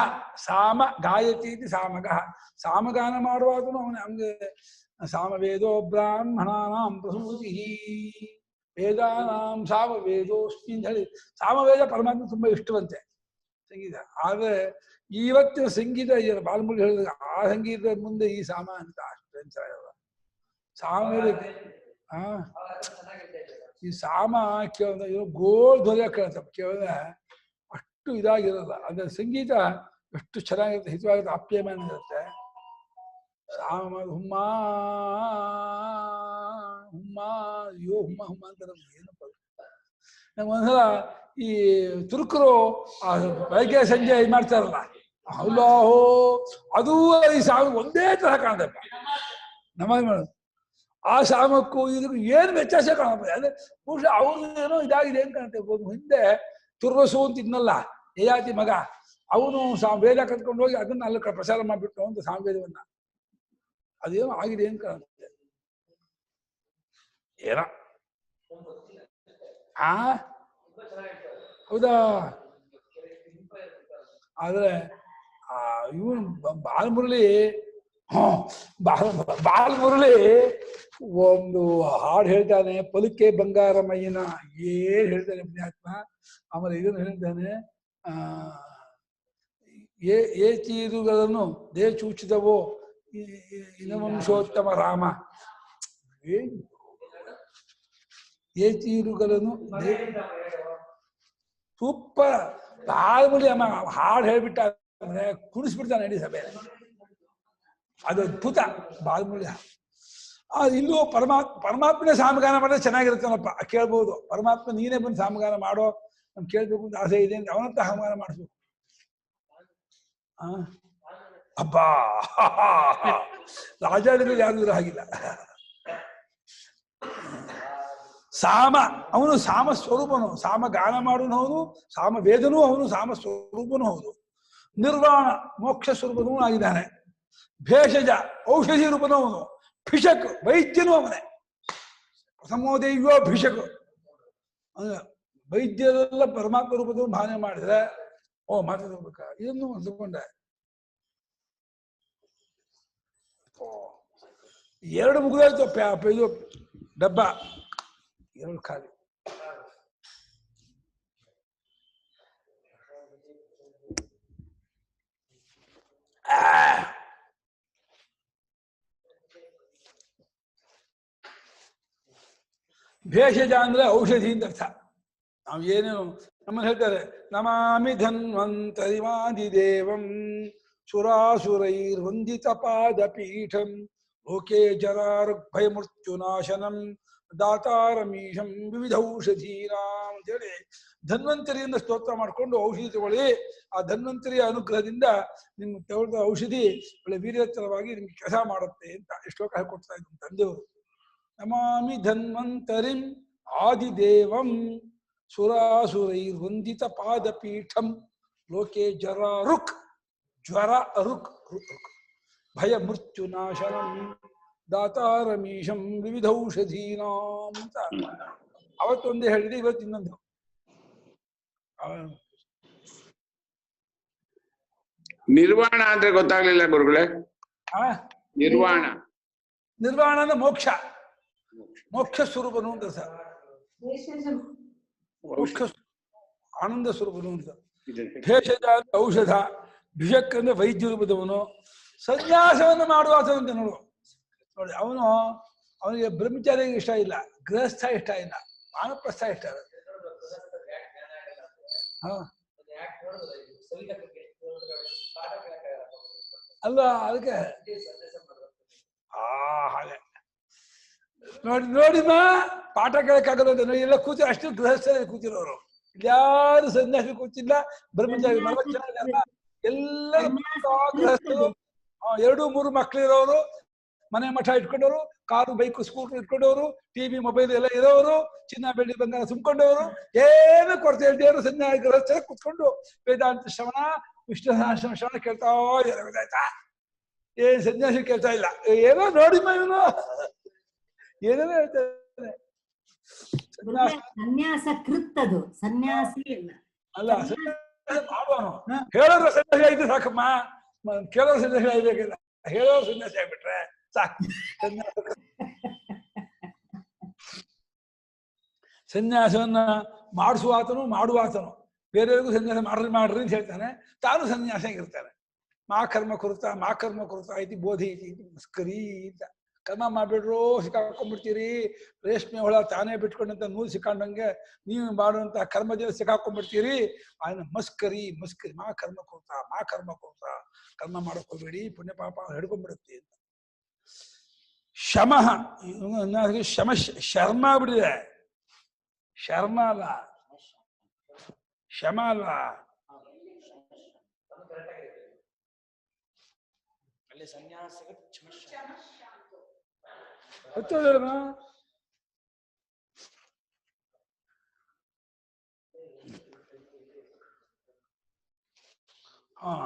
ಸಾಮ ಗಾಯತಿ ಸಾಮಗಃ, ಸಾಮಗಾನ ಮಾಡುವಾಗಲೂ ನಮ್ಗೆ ಸಾಮವೇದೋ ಬ್ರಾಹ್ಮಣಾನಾಂ ಪ್ರಸೂತಿ ವೇದಾನಾಂ ಸಾಮವೇದೋಸ್ಮಿ ಅಂತ ಹೇಳಿ ಸಾಮವೇದ ಪರಮಾತ್ಮ ತುಂಬಾ ಇಷ್ಟವಂತೆ ಸಂಗೀತ. ಆದ್ರೆ ಇವತ್ತಿನ ಸಂಗೀತ ಬಾಲಮುರಳಿ ಹೇಳಿದ ಆ ಸಂಗೀತದ ಮುಂದೆ ಈ ಸಾಮ ಅಂತ ಅಷ್ಟು ಸಾಮವೇದ. ಈ ಸಾಮ ಕೇಳಿದ ಗೋಲ್ ಧ್ವನಿಯ ಕೇಳ್ತ ಕೇಳಿದ ಅಷ್ಟು ಇದಾಗಿರಲ್ಲ. ಅದ್ರ ಸಂಗೀತ ಎಷ್ಟು ಚೆನ್ನಾಗಿರುತ್ತೆ, ಹಿತವಾಗಿರುತ್ತೆ, ಆಪ್ಯಾಯಮಾನ ಇರುತ್ತೆ. ಸಾಮ ಹುಮ್ಮ ಹುಮ್ಮ ಅಯ್ಯೋ ಹುಮ್ಮ ಹುಮ್ಮ ಅಂತ ನಮ್ಗೆ ಏನಪ್ಪ. ನಂಗೆ ಒಂದ್ಸಲ ಈ ತುರ್ಕರು ಬೆಳಗ್ಗೆ ಸಂಜೆ ಇದು ಮಾಡ್ತಾರಲ್ಲ, ಅಲ್ಲಾಹೋ ಅದೂ ಈ ಸಾಮ ಒಂದೇ ತರಹ ಕಾಣ್ತಪ್ಪ ನಮಗೆ ಮಾಡೋದು. ಆ ಸಾಮಕ್ಕೂ ಇದಕ್ಕೂ ಏನು ವ್ಯತ್ಯಾಸ ಕಾಣಬಹುದು. ಅಂದ್ರೆ ಬಹುಶಃ ಅವ್ರದ್ದೇನೋ ಇದಾಗಿದೆ ಅಂತ ಕಾಣ್ತೇವೆ. ಹಿಂದೆ ತುರ್ವಸು ಅಂತ ಇದ್ನಲ್ಲ ಯಯಾತಿ ಮಗ, ಅವನು ವೇದ ಕತ್ಕೊಂಡು ಹೋಗಿ ಅದನ್ನ ಅಲ್ಲಿ ಪ್ರಚಾರ ಮಾಡಿಬಿಟ್ಟು ಅಂತ ಸಾಮವೇದವನ್ನ. ಅದೇನೋ ಆಗಿದೆ ಅಂತ ಕಾಣುತ್ತೆ. ಏನ ಹೌದಾ? ಆದ್ರೆ ಇವನು ಬಾಲಮುರಳಿ ಬಾಲಮುರಳಿ ಒಂದು ಹಾಡು ಹೇಳ್ತಾನೆ, ಪಲುಕೆ ಬಂಗಾರಮಯ್ಯನ ಏನ್ ಹೇಳ್ತಾನೆ ಪುಣ್ಯಾತ್ಮ. ಆಮೇಲೆ ಇದನ್ನು ಹೇಳ್ತಾನೆ, ಏ ಚೀರುಗಳನ್ನು ದೇ ಚೂಚಿದವೋ ಇನವಂಶೋತ್ತಮ ರಾಮ. ಏ ಚೀರುಗಳನ್ನು ಸೂಪರ್ ಬಾಲಮುರಳಿ ಅಮ್ಮ ಹಾಡು ಹೇಳ್ಬಿಟ್ಟ ಅಂದ್ರೆ ಕುಣಿಸ್ಬಿಡ್ತಾನೆ ನಡಿ ಸಭೆ. ಅದು ಅದ್ಭುತ ಬಾಲಮುರಳಿ. ಇಲ್ಲೂ ಪರಮಾತ್ಮನೇ ಸಾಮಗಾನ ಮಾಡಿದ್ರೆ ಚೆನ್ನಾಗಿರುತ್ತಾನಪ್ಪ, ಕೇಳ್ಬೋದು. ಪರಮಾತ್ಮ ನೀನೇ ಬಂದು ಸಾಮಗಾನ ಮಾಡೋ, ನಮ್ಗೆ ಕೇಳ್ಬೇಕು ಅಂತ ಆಸೆ ಇದೆ ಅಂತ ಅವನಂತ ಸಾಮಗಾನ ಮಾಡಿಸ್ಬೇಕು. ಅಬ್ಬಾ ರಾಜಾಡಿಗಳು ಯಾರು ಹಾಗಿಲ್ಲ. ಸಾಮ ಅವನು ಸಾಮ ಸ್ವರೂಪನು, ಸಾಮ ಗಾನ ಮಾಡುವನು ಹೌದು, ಸಾಮ ವೇದನೂ ಅವನು, ಸಾಮ ಸ್ವರೂಪನೂ ಹೌದು. ನಿರ್ವಾಣ ಮೋಕ್ಷ ಸ್ವರೂಪನೂ ಆಗಿದ್ದಾನೆ. ಭೇಷಜ ಔಷಧಿ ರೂಪನೂ ಅವನು. ಭಿಷಕ್ ವೈದ್ಯನೂ ಅವನೇ. ಪ್ರಥಮೋದೈವ್ಯೋ ಭಿಷಕ್ ವೈದ್ಯರೆಲ್ಲ ಪರಮಾತ್ಮ ರೂಪದ ಭಾವನೆ ಮಾಡಿದ್ರೆ ಓ ಮಾತಾಡ್ಬೇಕಾ ಇದನ್ನು ಅಂದುಕೊಂಡೆ. ಎರಡು ಮುಗಿದಾಯ್ತು ಇದು ಡಬ್ಬ, ಎರಡು ಖಾಲಿ. ಭೇಷಜ ಅಂದ್ರೆ ಔಷಧಿ ಅಂತ ಅರ್ಥ. ನಾವು ಏನೇನು ನಮ್ಮನ್ನು ಹೇಳ್ತಾರೆ, ನಮಾಮಿ ಧನ್ವಂತರಿಮಾದಿದೇವಂ ಸುರಾಸುರೈರ್ವಂದಿತ ಪಾದಪೀಠಂ ಲೋಕೆ ಜರಾರುಗ್ಭಯಮೃತ್ಯುನಾಶನಂ ದಾತಾರಮೀಶಂ ವಿವಿಧೌಷಧೀನಾಂ ಅಂತೇಳಿ ಧನ್ವಂತರಿಯಿಂದ ಸ್ತೋತ್ರ ಮಾಡಿಕೊಂಡು ಔಷಧಿ ತಗೊಳ್ಳಿ. ಆ ಧನ್ವಂತರಿಯ ಅನುಗ್ರಹದಿಂದ ನಿಮ್ಗೆ ತಗೊಳ್ದ ಔಷಧಿ ಒಳ್ಳೆ ವೀರ್ಯತ್ತರವಾಗಿ ನಿಮ್ಗೆ ಕೆಲಸ ಮಾಡುತ್ತೆ ಅಂತ ಶ್ಲೋಕ ಹೇಳ್ಕೊಡ್ತಾ ಇದ್ರು ತಂದೆಯವರು. ನಮಾಮಿ ಧನ್ವಂತರಿಂ ಆದಿದೇವಂ ಸುರಾಸುರೈರ್ವಂದಿತ ಪಾದಪೀಠಂ ಲೋಕೆ ಜರಾರುಕ್ ಜ್ವರ ಅರುಕ್ ಭಯ ಮೃತ್ಯುನಾಶನಂ ದಾತಾರಮೀಶಂ ವಿವಿಧೌಷಧೀನಾಂ ಅಂತ ಅವತ್ತೊಂದೇ ಹೇಳಿದೆ, ಇವತ್ತು ಇನ್ನೊಂದು. ನಿರ್ವಾಣ ಅಂದ್ರೆ ಗೊತ್ತಾಗ್ಲಿಲ್ಲ ಗುರುಗಳೇ. ನಿರ್ವಾಣ ನಿರ್ವಾಣ ಅಂದ್ರೆ ಮೋಕ್ಷ, ಮೋಕ್ಷ ಸ್ವರೂಪನು ಅಂತ ಸರ್. ಮೋಕ್ಷ ಆನಂದ ಸ್ವರೂಪನು ಅಂತ. ಭೇಷಜ ಅಂದ್ರೆ ಔಷಧ, ಭಿಷಕ್ ಅಂದ್ರೆ ವೈದ್ಯ ರೂಪದವನು. ಸನ್ಯಾಸವನ್ನು ಮಾಡುವ ಅಂತ ನೋಡು ನೋಡಿ, ಅವನಿಗೆ ಬ್ರಹ್ಮಚಾರಿ ಇಷ್ಟ ಇಲ್ಲ, ಗೃಹಸ್ಥ ಇಷ್ಟ ಇಲ್ಲ, ವಾನಪ್ರಸ್ಥ ಇಷ್ಟ ಇಲ್ಲ. ಅಲ್ವಾ, ಅದಕ್ಕೆ ಹಾಗೆ ನೋಡಿಮ್ಮ ಪಾಠ ಕೇಳಕ್ಕಾಗಲ್ಲ ಅಂತ ಎಲ್ಲ ಕೂತಿ ಅಷ್ಟು ಗೃಹಸ್ಥ ಕೂತಿರೋರು, ಯಾರು ಸನ್ಯಾಸಿ ಕೂತಿಲ್ಲ, ಬ್ರಹ್ಮಚಾರಿ 40 ಜನ ಎಲ್ಲರೂ ಗೃಹಸ್ಥರು. 2-3 ಮಕ್ಕಳಿರೋರು, ಮನೆ ಮಠ ಇಟ್ಕೊಂಡವರು, ಕಾರು ಬೈಕು ಸ್ಕೂಟರ್ ಇಟ್ಕೊಂಡವರು, ಟಿವಿ ಮೊಬೈಲ್ ಎಲ್ಲ ಇರೋರು, ಚಿನ್ನ ಬೆಳ್ಳಿ ಬಂಗಾರ ತುಂಬಿಕೊಂಡವರು, ಏನು ಕೊರತೆ ಇಲ್ದೇವರು ಸನ್ಯಾಸಿ ಗೃಹಸ್ಥ ಕೂತ್ಕೊಂಡು ವೇದಾಂತ ಶ್ರವಣ ವಿಷ್ಣು ಸಹಸ್ರನಾಮ ಶ್ರವಣ ಕೇಳ್ತಾ ಇದ್ದಾರೆ. ಗೊತ್ತಾಯ್ತಾ? ಏನ್ ಸನ್ಯಾಸಿ ಕೇಳ್ತಾ ಇಲ್ಲ, ಏನೋ ನೋಡಿಮ್ಮ ಇವನು ಏನೇನೋ ಹೇಳ್ತಾರೆ. ಸನ್ಯಾಸ ಕೃತ್ತದು, ಸನ್ಯಾಸಿ ಅಲ್ಲ ಮಾಡುವನು. ಹೇಳೋರು ಸನ್ಯಾಸಿ ಆಯ್ತು ಸಾಕಮ್ಮ, ಕೇಳೋರು ಸನ್ಯಾಸಿ ಆಗ್ಬೇಕಿಲ್ಲ, ಹೇಳೋರು ಸನ್ಯಾಸಿ ಆಗ್ಬಿಟ್ರೆ ಸಾಕು. ಸನ್ಯಾಸವನ್ನ ಮಾಡಿಸುವಾತನು ಮಾಡುವಾತನು ಬೇರೆಯವ್ರಿಗೂ ಸನ್ಯಾಸ ಮಾಡ್ರಿ ಅಂತ ಹೇಳ್ತಾನೆ, ತಾನು ಸನ್ಯಾಸ ಆಗಿರ್ತಾನೆ. ಮಾ ಕರ್ಮ ಕುರುತ ಐತಿ ಬೋಧಿ ಐತಿ ಮಸ್ಕರಿ ಅಂತ. ಕರ್ಮ ಮಾಡ್ಬಿಡ್ರು ಸಿಕ್ಕಾಕೊಂಡ್ಬಿಡ್ತೀರಿ, ರೇಷ್ಮೆ ಹುಳ ತಾನೇ ಬಿಟ್ಕೊಂಡಂತ ನೂಲು ಸಿಕ್ಕಾಂಡಂಗೆ ನೀವು ಮಾಡುವಂತ ಕರ್ಮದಲ್ಲಿ ಸಿಕ್ಕಾಕೊಂಡ್ಬಿಡ್ತೀರಿ. ಆಯ್ನ ಮಸ್ಕರಿ ಮಾ ಕರ್ಮ ಕುರುತ ಕರ್ಮ ಮಾಡಕ್ ಹೋಗ್ಬೇಡಿ, ಪುಣ್ಯ ಪಾಪ ಹಿಡ್ಕೊಂಡ್ಬಿಡುತ್ತೆ ಅಂತ. ಶಮಃ ಶರ್ಮ ಆಗ್ಬಿಟ್ಟಿದೆ, ಶರ್ಮ ಅಲ್ಲ ಶಮ ಅಲ್ಲ.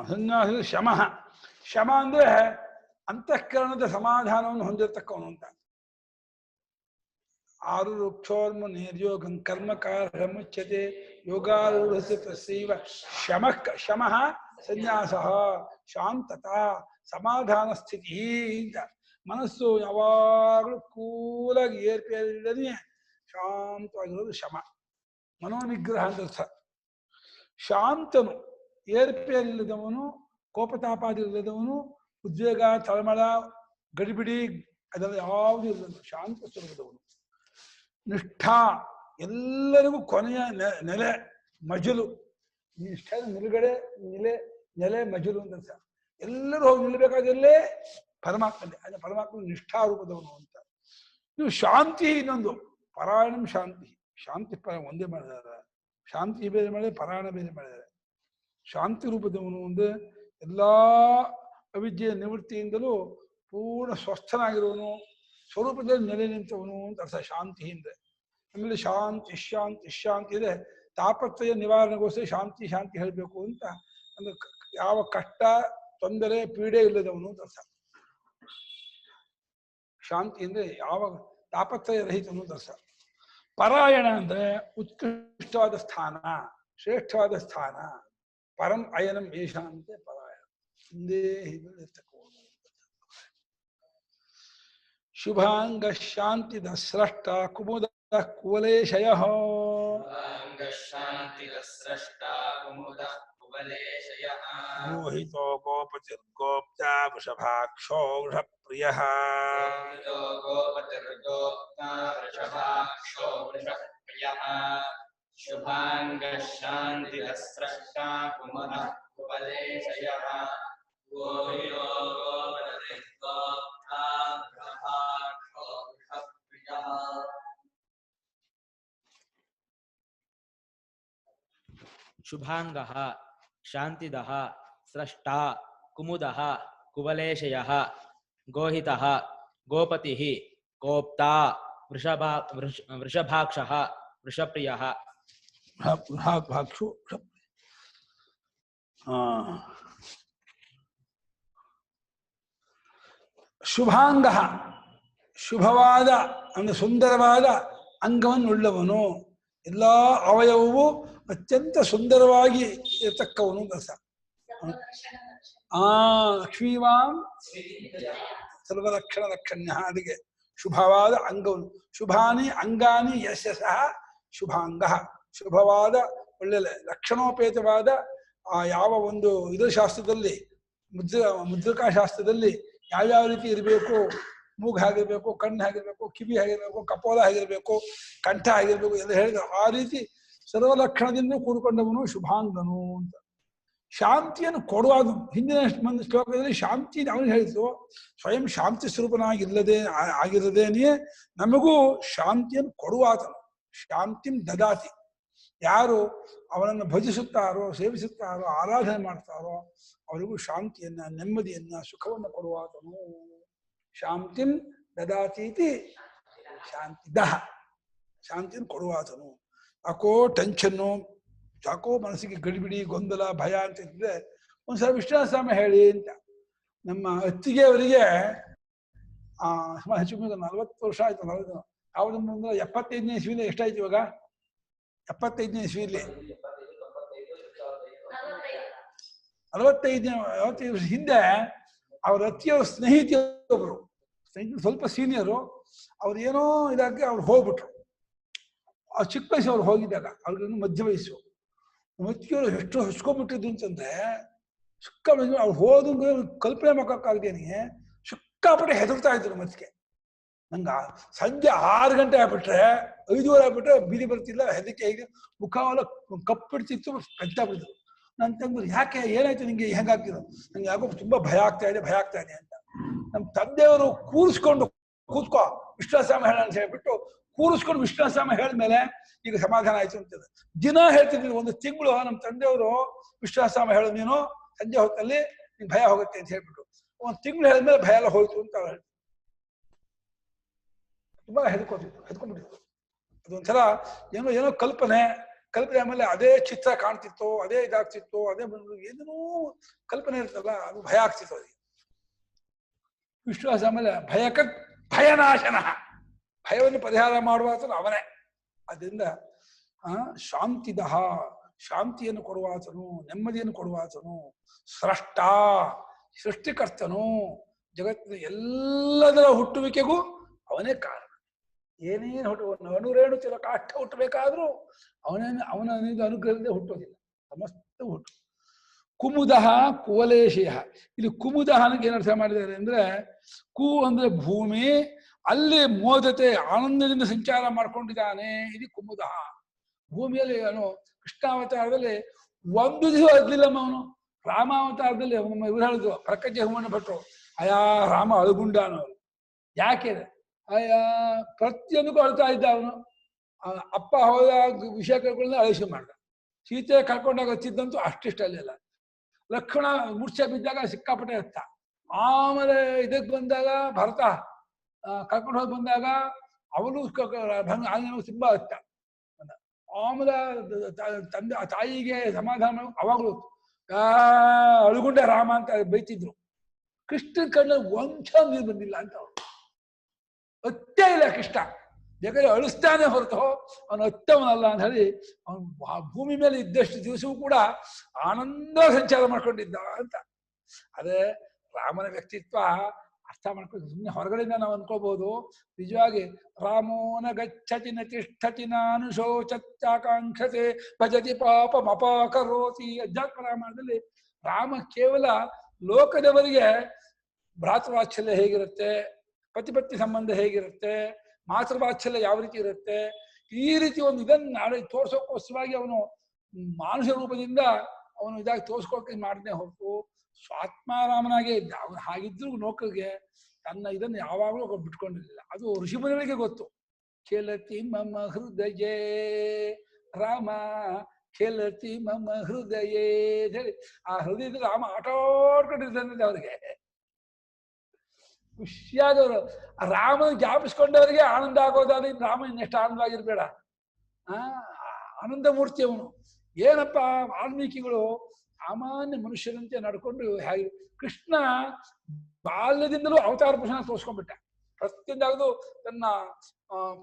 ಸನ್ಯಾಸ ಶಮಃ. ಶಮ ಅಂದ್ರೆ ಅಂತಃಕರಣದ ಸಮಾಧಾನವನ್ನು ಹೊಂದಿರತಕ್ಕವನು ಅಂತ. 6 ವೃಕ್ಷೋರ್ಮ ನಿರ್ಯೋಗಂ ಕರ್ಮಕಾರ ಮುಚ್ಯತೆ ಯೋಗಾರೂಢಸ್ಯ ತಸ್ಯೈವ ಶಮಃ ಸನ್ಯಾಸಃ ಶಾಂತತ ಸಮಾಧಾನ ಸ್ಥಿತಿ ಅಂತ. ಮನಸ್ಸು ಯಾವಾಗಲೂ ಕೂಲಾಗಿ ಏರ್ಪೇರಿಲ್ಲದೆ ಶಾಂತವಾಗಿರೋದು ಶಮ. ಮನೋನಿಗ್ರಹ ಅಂತ ಅರ್ಥ. ಶಾಂತನು, ಏರ್ಪೇರಿಲ್ಲದವನು, ಕೋಪತಾಪಾದಿಲ್ಲದವನು, ಉದ್ವೇಗ ತಳಮಳ ಗಡಿಬಿಡಿ ಅದೆಲ್ಲ ಯಾವುದೂ ಇಲ್ಲದ ಶಾಂತ ಸ್ವರೂಪದವನು. ನಿಷ್ಠಾ, ಎಲ್ಲರಿಗೂ ಕೊನೆಯ ನೆಲೆ ಮಜಲು. ನಿಷ್ಠೆ ನಿಲುಗಡೆ ನೆಲೆ ಮಜಲು ಅಂತ ಅರ್ಥ. ಎಲ್ಲರೂ ಹೋಗಿ ನಿಲ್ಬೇಕಾದಲ್ಲೇ ಪರಮಾತ್ಮನೇ, ಅದೇ ಪರಮಾತ್ಮ ನಿಷ್ಠಾರೂಪದವನು ಅಂತ. ನೀವು ಶಾಂತಿ, ಇನ್ನೊಂದು ಪರಾಯಣಂ ಶಾಂತಿ. ಶಾಂತಿ ಒಂದೇ ಮಾಡಿದಾರೆ, ಶಾಂತಿ ಬೇರೆ ಮಾಡಿದರೆ ಪರಾಯಣ ಬೇರೆ ಮಾಡಿದ್ದಾರೆ. ಶಾಂತಿ ರೂಪದವನು ಒಂದು ಎಲ್ಲಾ ಅವಿದ್ಯೆಯ ನಿವೃತ್ತಿಯಿಂದಲೂ ಪೂರ್ಣ ಸ್ವಸ್ಥನಾಗಿರುವನು, ಸ್ವರೂಪದಲ್ಲಿ ನೆಲೆ ನಿಂತವನು ಅಂತ ಅರ್ಥ ಶಾಂತಿ ಹಿಂದೆ. ಆಮೇಲೆ ಶಾಂತಿ ಶಾಂತಿ ಶಾಂತಿ ಇದೆ. ತಾಪತ್ರಯ ನಿವಾರಣೆಗೋಸ್ಕರ ಶಾಂತಿ ಶಾಂತಿ ಹೇಳಬೇಕು ಅಂತ. ಅಂದ್ರೆ ಯಾವ ಕಷ್ಟ ತೊಂದರೆ ಪೀಡೆ ಇಲ್ಲದವನು ಅಂತ ಅರ್ಥ. ಶಾಂತಿ ಅಂದ್ರೆ ಯಾವ ತಾಪತ್ರಯ ರಹಿತನು ಅಂತ ಅರ್ಥ. ಪರಾಯಣ ಅಂದ್ರೆ ಉತ್ಕೃಷ್ಟವಾದ ಸ್ಥಾನ, ಶ್ರೇಷ್ಠವಾದ ಸ್ಥಾನ. ಪರಂ ಅಯನಂ ಏಷಾಂತೆ ಪರಾಯಣ, ಹಿಂದೆ ಇರ್ತಕ್ಕ ಶುಭಾಂಗ ಶಾಂತಿದ ಸ್ರಷ್ಟ ಕುಮುದ ಕುವಲೇಶಯ ಮೋಹಿತೋ ಗೋಪತಿರ್ಗೋಪ್ತ ವೃಷಭಾಕ್ಷೋ ವೃಷಪ್ರಿಯ ಶುಭಾಂಗ ಶಾಂತಿ ಸ್ರಷ್ಟ ಕುಮುದ ಕುವಲೇಶಯ ಶುಭಾಂಗಃ ಶಾಂತಿದಃ ಸ್ರಷ್ಟಾ ಕುಮುದಃ ಕುವಲೇಶಯಃ ಗೋಹಿತಃ ಗೋಪತಿಃ ಗೋಪ್ತಾ ವೃಷಭಾಕ್ಷಃ ವೃಷಪ್ರಿಯಃ ಭಾಕ್ಷು ಶುಭಾಂಗ ಶುಭವಾದ ಅಂದ್ರೆ ಸುಂದರವಾದ ಅಂಗವನ್ನುಳ್ಳವನು, ಎಲ್ಲ ಅವಯವವು ಅತ್ಯಂತ ಸುಂದರವಾಗಿ ಇರತಕ್ಕವನು ದಸ. ಲಕ್ಷ್ಮೀವಾಂ ಸರ್ವಲಕ್ಷಣ ಲಕ್ಷಣ್ಯ. ಅದಕ್ಕೆ ಶುಭವಾದ ಅಂಗವನು. ಶುಭಾನಿ ಅಂಗಾನಿ ಯಶ ಸಹ ಶುಭಾಂಗ. ಶುಭವಾದ ಒಳ್ಳೆ ಲಕ್ಷಣೋಪೇತವಾದ ಯಾವ ಒಂದು ಇದರ ಶಾಸ್ತ್ರದಲ್ಲಿ ಮುದ್ರಿಕಾ ಶಾಸ್ತ್ರದಲ್ಲಿ ಯಾವ್ಯಾವ ರೀತಿ ಇರಬೇಕು, ಮೂಗು ಹೇಗಿರ್ಬೇಕು, ಕಣ್ಣು ಹೇಗಿರ್ಬೇಕು, ಕಿವಿ ಹೇಗಿರ್ಬೇಕು, ಕಪೋಲ ಹೇಗಿರ್ಬೇಕು, ಕಂಠ ಹೇಗಿರ್ಬೇಕು ಎಲ್ಲ ಹೇಳಿದ್ರು. ಆ ರೀತಿ ಸರ್ವಲಕ್ಷಣದಿಂದ ಕೂಡಿಕೊಂಡವನು ಶುಭಾಂಗನು ಅಂತ. ಶಾಂತಿಯನ್ನು ಕೊಡುವುದು ಹಿಂದಿನ ಒಂದು ಶ್ಲೋಕದಲ್ಲಿ ಶಾಂತಿ ಅವನು ಹೇಳಿತು. ಸ್ವಯಂ ಶಾಂತಿ ಸ್ವರೂಪನಾಗಿಲ್ಲದೇನೆಯೇ ನಮಗೂ ಶಾಂತಿಯನ್ನು ಕೊಡುವಾತನು. ಶಾಂತಿಂ ದದಾತಿ. ಯಾರು ಅವನನ್ನು ಭಜಿಸುತ್ತಾರೋ, ಸೇವಿಸುತ್ತಾರೋ, ಆರಾಧನೆ ಮಾಡ್ತಾರೋ ಅವರಿಗೂ ಶಾಂತಿಯನ್ನ, ನೆಮ್ಮದಿಯನ್ನ, ಸುಖವನ್ನು ಕೊಡುವಾತನು. ಶಾಂತಿಂ ದದಾತೀತಿ ಶಾಂತಿದಃ. ಶಾಂತಿಯನ್ನು ಕೊಡುವಾತನು. ಯಾಕೋ ಟೆನ್ಷನ್ನು, ಯಾಕೋ ಮನಸ್ಸಿಗೆ ಗಡಿಬಿಡಿ, ಗೊಂದಲ, ಭಯ ಅಂತ ಇದ್ರೆ ಒಂದ್ಸಲ ವಿಷ್ಣುಸ್ವಾಮಿ ಹೇಳಿ ಅಂತ. ನಮ್ಮ ಅತ್ತಿಗೆ ಅವರಿಗೆ ಹೆಚ್ಚು 40 ವರ್ಷ ಆಯ್ತು. 75ನೇ ಇಸ್ವಿಲಿ ಎಷ್ಟಾಯ್ತು ಇವಾಗ? 75ನೇ ಇಸ್ವಿಲಿ 45 ವರ್ಷ ಹಿಂದೆ ಅವ್ರ ಅತ್ತಿಯವ್ರ ಸ್ನೇಹಿತಿಯೊಬ್ರು, ಸ್ವಲ್ಪ ಸೀನಿಯರು, ಅವ್ರು ಏನೋ ಇದಾಗಿ ಅವ್ರು ಹೋಗ್ಬಿಟ್ರು. ಆ ಚಿಕ್ಕ ವಯಸ್ಸು ಅವ್ರು ಹೋಗಿದ್ದಾಗ, ಅವ್ರಿಗಿನ್ನು ಮಧ್ಯ ವಯಸ್ಸು. ಮತ್ತಿಯವರು ಎಷ್ಟು ಹಚ್ಕೊಂಡ್ಬಿಟ್ಟಿದ್ದು ಅಂತಂದ್ರೆ ಸಿಕ್ಕಾಪಟ್ಟೆ ಅವ್ರು ಹೋದ ಕಲ್ಪನೆ ಮಾಡೋಕ್ಕಾಗ್ದೇನೆ ಸಿಕ್ಕಾಪಟ್ಟೆ ಹೆದರ್ತಾ ಇದ್ರು. ಮತ್ತಿಗೆ ನಂಗೆ ಸಂಜೆ 6 ಗಂಟೆ ಆಗ್ಬಿಟ್ರೆ, 5:30 ಆಗ್ಬಿಟ್ರೆ ಬೀದಿ ಬರ್ತಿಲ್ಲ, ಹೆದರಿಕೆ ಹೇಗೆ ಮುಖವೆಲ್ಲ ಕಪ್ಪಿಡ್ತಿತ್ತು, ಕಚ್ಚಾಬಿಡ್ತು. ನನ್ನ ತಂದ್ರು ಯಾಕೆ ಏನಾಯ್ತು ನಿಂಗೆ ಹೆಂಗಾಗ್ತಿರೋ? ನಂಗೆ ಯಾಕೋ ತುಂಬಾ ಭಯ ಆಗ್ತಾ ಇದೆ ಅಂತ. ನಮ್ಮ ತಂದೆಯವರು ಕೂತ್ಕೋ ವಿಶ್ವಾಸಾಮ ಹೇಳ ಅಂತ ಹೇಳ್ಬಿಟ್ಟು ಕೂರಿಸ್ಕೊಂಡು ವಿಶ್ವಾಸಾಮ ಹೇಳಿದ್ಮೇಲೆ ಈಗ ಸಮಾಧಾನ ಆಯ್ತು ಅಂತಂದ್ರೆ ದಿನ ಹೇಳ್ತಿದ್ವಿ. 1 ತಿಂಗಳು ನಮ್ಮ ತಂದೆಯವರು ವಿಶ್ವಾಸಾಮ ಹೇಳೋ, ನೀನು ಸಂಜೆ ಹೊತ್ತಲ್ಲಿ ನಿನ್ ಭಯ ಹೋಗುತ್ತೆ ಅಂತ ಹೇಳ್ಬಿಟ್ಟು 1 ತಿಂಗಳು ಹೇಳಿದ್ಮೇಲೆ ಭಯ ಎಲ್ಲ ಹೋಯ್ತು ಅಂತ ಅವ್ರು ಹೇಳ್ತಾರೆ. ತುಂಬಾ ಹೆದ್ಕೊಂಡ್ಬಿಟ್ಟಿತ್ತು. ಅದೊಂಥರ ಏನೋ ಕಲ್ಪನೆ ಆಮೇಲೆ ಅದೇ ಚಿತ್ರ ಕಾಣ್ತಿತ್ತು, ಅದೇ ಇದಾಗ್ತಿತ್ತು, ಅದೇ ಏನೇನೋ ಕಲ್ಪನೆ ಇರ್ತಲ್ಲ, ಅದು ಭಯ ಆಗ್ತಿತ್ತು ಅದಕ್ಕೆ. ವಿಶ್ವಾಸ ಆಮೇಲೆ ಭಯನಾಶನ, ಭಯವನ್ನು ಪರಿಹಾರ ಮಾಡುವಾತನು ಅವನೇ. ಅದರಿಂದ ಶಾಂತಿದಃ, ಶಾಂತಿಯನ್ನು ಕೊಡುವಾತನು, ನೆಮ್ಮದಿಯನ್ನು ಕೊಡುವಾತನು. ಸ್ರಷ್ಟ, ಸೃಷ್ಟಿಕರ್ತನು. ಜಗತ್ತಿನ ಎಲ್ಲದರ ಹುಟ್ಟುವಿಕೆಗೂ ಅವನೇ ಕಾರಣ. ಏನೇನು ಅಣುರೇಣು ಚಿರ ಕಾಷ್ಟ ಹುಟ್ಟಬೇಕಾದ್ರೂ ಅವನ ಅನುಗ್ರಹದಿಂದ ಹುಟ್ಟೋದಿಲ್ಲ, ಸಮಸ್ತ ಹುಟ್ಟು. ಕುಮುದಃ ಕುವಲೇಶಯ. ಇಲ್ಲಿ ಕುಮುದಃ ಅನ್ನಕ್ಕೆ ಏನು ಅರ್ಥ ಮಾಡಿದ್ದಾರೆ ಅಂದ್ರೆ, ಕು ಅಂದ್ರೆ ಭೂಮಿ, ಅಲ್ಲಿ ಮೋದತೆ ಆನಂದದಿಂದ ಸಂಚಾರ ಮಾಡ್ಕೊಂಡಿದ್ದಾನೆ, ಇದು ಕುಮುದಃ. ಭೂಮಿಯಲ್ಲಿ ಅವನು ಕೃಷ್ಣಾವತಾರದಲ್ಲಿ 1 ದಿವಸ ಅದ್ಲಿಲ್ಲಮ್ಮ ಅವನು. ರಾಮಾವತಾರದಲ್ಲಿ ಇವ್ರು ಹೇಳಿದ್ರು, ಪ್ರಕಟ ಹೂಮಣ್ಣ ಭಟ್ರು, ಅಯ್ಯ ರಾಮ ಅಳುಗುಂಡ ಅನ್ನೋರು. ಯಾಕೆ? ಪ್ರತಿಯೊಂದಕ್ಕೂ ಅಳ್ತಾ ಇದ್ದ ಅವನು. ಅಪ್ಪ ಹೋದಾಗ ವಿಷಯ ಕಳ್ಕೊಂಡ ಅಳಿಸಿ ಮಾಡ್ದ. ಸೀತೆ ಕಳ್ಕೊಂಡಾಗ ಹಚ್ಚಿದ್ದಂತೂ ಅಷ್ಟಿಷ್ಟಲ್ಲ. ಲಕ್ಷ್ಮಣ ಮೂರ್ಛೆ ಬಿದ್ದಾಗ ಸಿಕ್ಕಾಪಟ್ಟೆ ಎತ್ತ. ಆಮೇಲೆ ಇದಕ್ಕೆ ಬಂದಾಗ ಭರತ ಕರ್ಕೊಂಡು ಹೋಗಿ ಬಂದಾಗ ಅವಳು ಆಂಜನೇಯ ತುಂಬಾ ಇಷ್ಟ. ಆಮೇಲೆ ತಂದೆ ತಾಯಿಗೆ ಸಮಾಧಾನ ಅವಾಗಲೂ ಅಳುಗುಂಡೆ ರಾಮ ಅಂತ ಬೈತಿದ್ರು. ಕೃಷ್ಣನ ಕಣ್ಣಲ್ಲಿ ವಂಶ ನೀರು ಬಂದಿಲ್ಲ ಅಂತ ಅವಳು ಅತ್ತೇ ಇಲ್ಲ ಕೃಷ್ಣ. ಯಾಕಂದ್ರೆ ಅಳಿಸ್ತಾನೆ ಹೊರತು ಅವನು ಅತ್ತವನಲ್ಲ ಅಂತ ಹೇಳಿ ಅವನು ಭೂಮಿ ಮೇಲೆ ಇದ್ದಷ್ಟು ದಿವಸವೂ ಕೂಡ ಆನಂದ ಸಂಚಾರ ಮಾಡ್ಕೊಂಡಿದ್ದ ಅಂತ. ಅದೇ ರಾಮನ ವ್ಯಕ್ತಿತ್ವ ಅರ್ಥ ಮಾಡ್ಕೊಂಡು ಸುಮ್ಮನೆ ಹೊರಗಡೆಯಿಂದ ನಾವು ಅನ್ಕೋಬಹುದು. ನಿಜವಾಗಿ ರಾಮೋನ ಗಚ್ಚತಿ ನ ತಿಷ್ಠತಿ ನಾನುಶೋಚತ್ಯಾಕಾಂಕ್ಷತೆ ಭಜತಿ ಪಾಪಮಪಾಕರೋತಿ ಅಧ್ಯಾತ್ಮ ರಾಮಾಯಣದಲ್ಲಿ ರಾಮ ಕೇವಲ ಲೋಕದವರಿಗೆ ಭ್ರಾತೃವಾತ್ಸಲ್ಯ ಹೇಗಿರುತ್ತೆ, ಪತಿಪತ್ನಿ ಸಂಬಂಧ ಹೇಗಿರುತ್ತೆ, ಮಾತೃವಾತ್ಸಲ್ಯ ಯಾವ ರೀತಿ ಇರುತ್ತೆ, ಈ ರೀತಿ ಒಂದು ಇದನ್ನು ನಾಳೆ ತೋರ್ಸೋಕ್ಕೋಸ್ಕರವಾಗಿ ಅವನು ಮಾನುಷ ರೂಪದಿಂದ ಅವನು ಇದಾಗಿ ತೋರ್ಸ್ಕೊಳಕ್ಕೆ ಮಾಡದೆ ಹೊರತು ಸ್ವಾತ್ಮಾರಾಮನಾಗೇ ಇದ್ದ. ಅವನು ಹಾಗಿದ್ರು ಲೋಕಗೆ ತನ್ನ ಇದನ್ನು ಯಾವಾಗಲೂ ಬಿಟ್ಕೊಂಡಿರಲಿಲ್ಲ. ಅದು ಋಷಿಮುನಿಗಳಿಗೆ ಗೊತ್ತು. ಖೇಲತಿ ಮಮ ಹೃದಯೇ ರಾಮ ಖೇಲತಿ ಮಮ ಹೃದಯೇ ಅಂತ ಹೇಳಿ ಆ ಹೃದಯದಲ್ಲಿ ರಾಮ ಆಟ ಆಡ್ಕೊಂಡಿರ್ತಾನೆ. ಅವರಿಗೆ ಖುಷಿಯಾದವರು ರಾಮನ ಜ್ಞಾಪಿಸ್ಕೊಂಡವರಿಗೆ ಆನಂದ ಆಗೋದಾದ್ರೆ ರಾಮ ಇನ್ನೆಷ್ಟು ಆನಂದವಾಗಿರ್ಬೇಡ. ಆನಂದ ಮೂರ್ತಿ ಅವನು. ಏನಪ್ಪ ವಾಲ್ಮೀಕಿಗಳು ಸಾಮಾನ್ಯ ಮನುಷ್ಯರಂತೆ ನಡ್ಕೊಂಡು ಹೇಗೆ ಕೃಷ್ಣ ಬಾಲ್ಯದಿಂದಲೂ ಅವತಾರ ಪುರುಷನ ತೋರ್ಸ್ಕೊಂಡ್ಬಿಟ್ಟ. ಪ್ರತಿಯೊಂದಾಗದು ತನ್ನ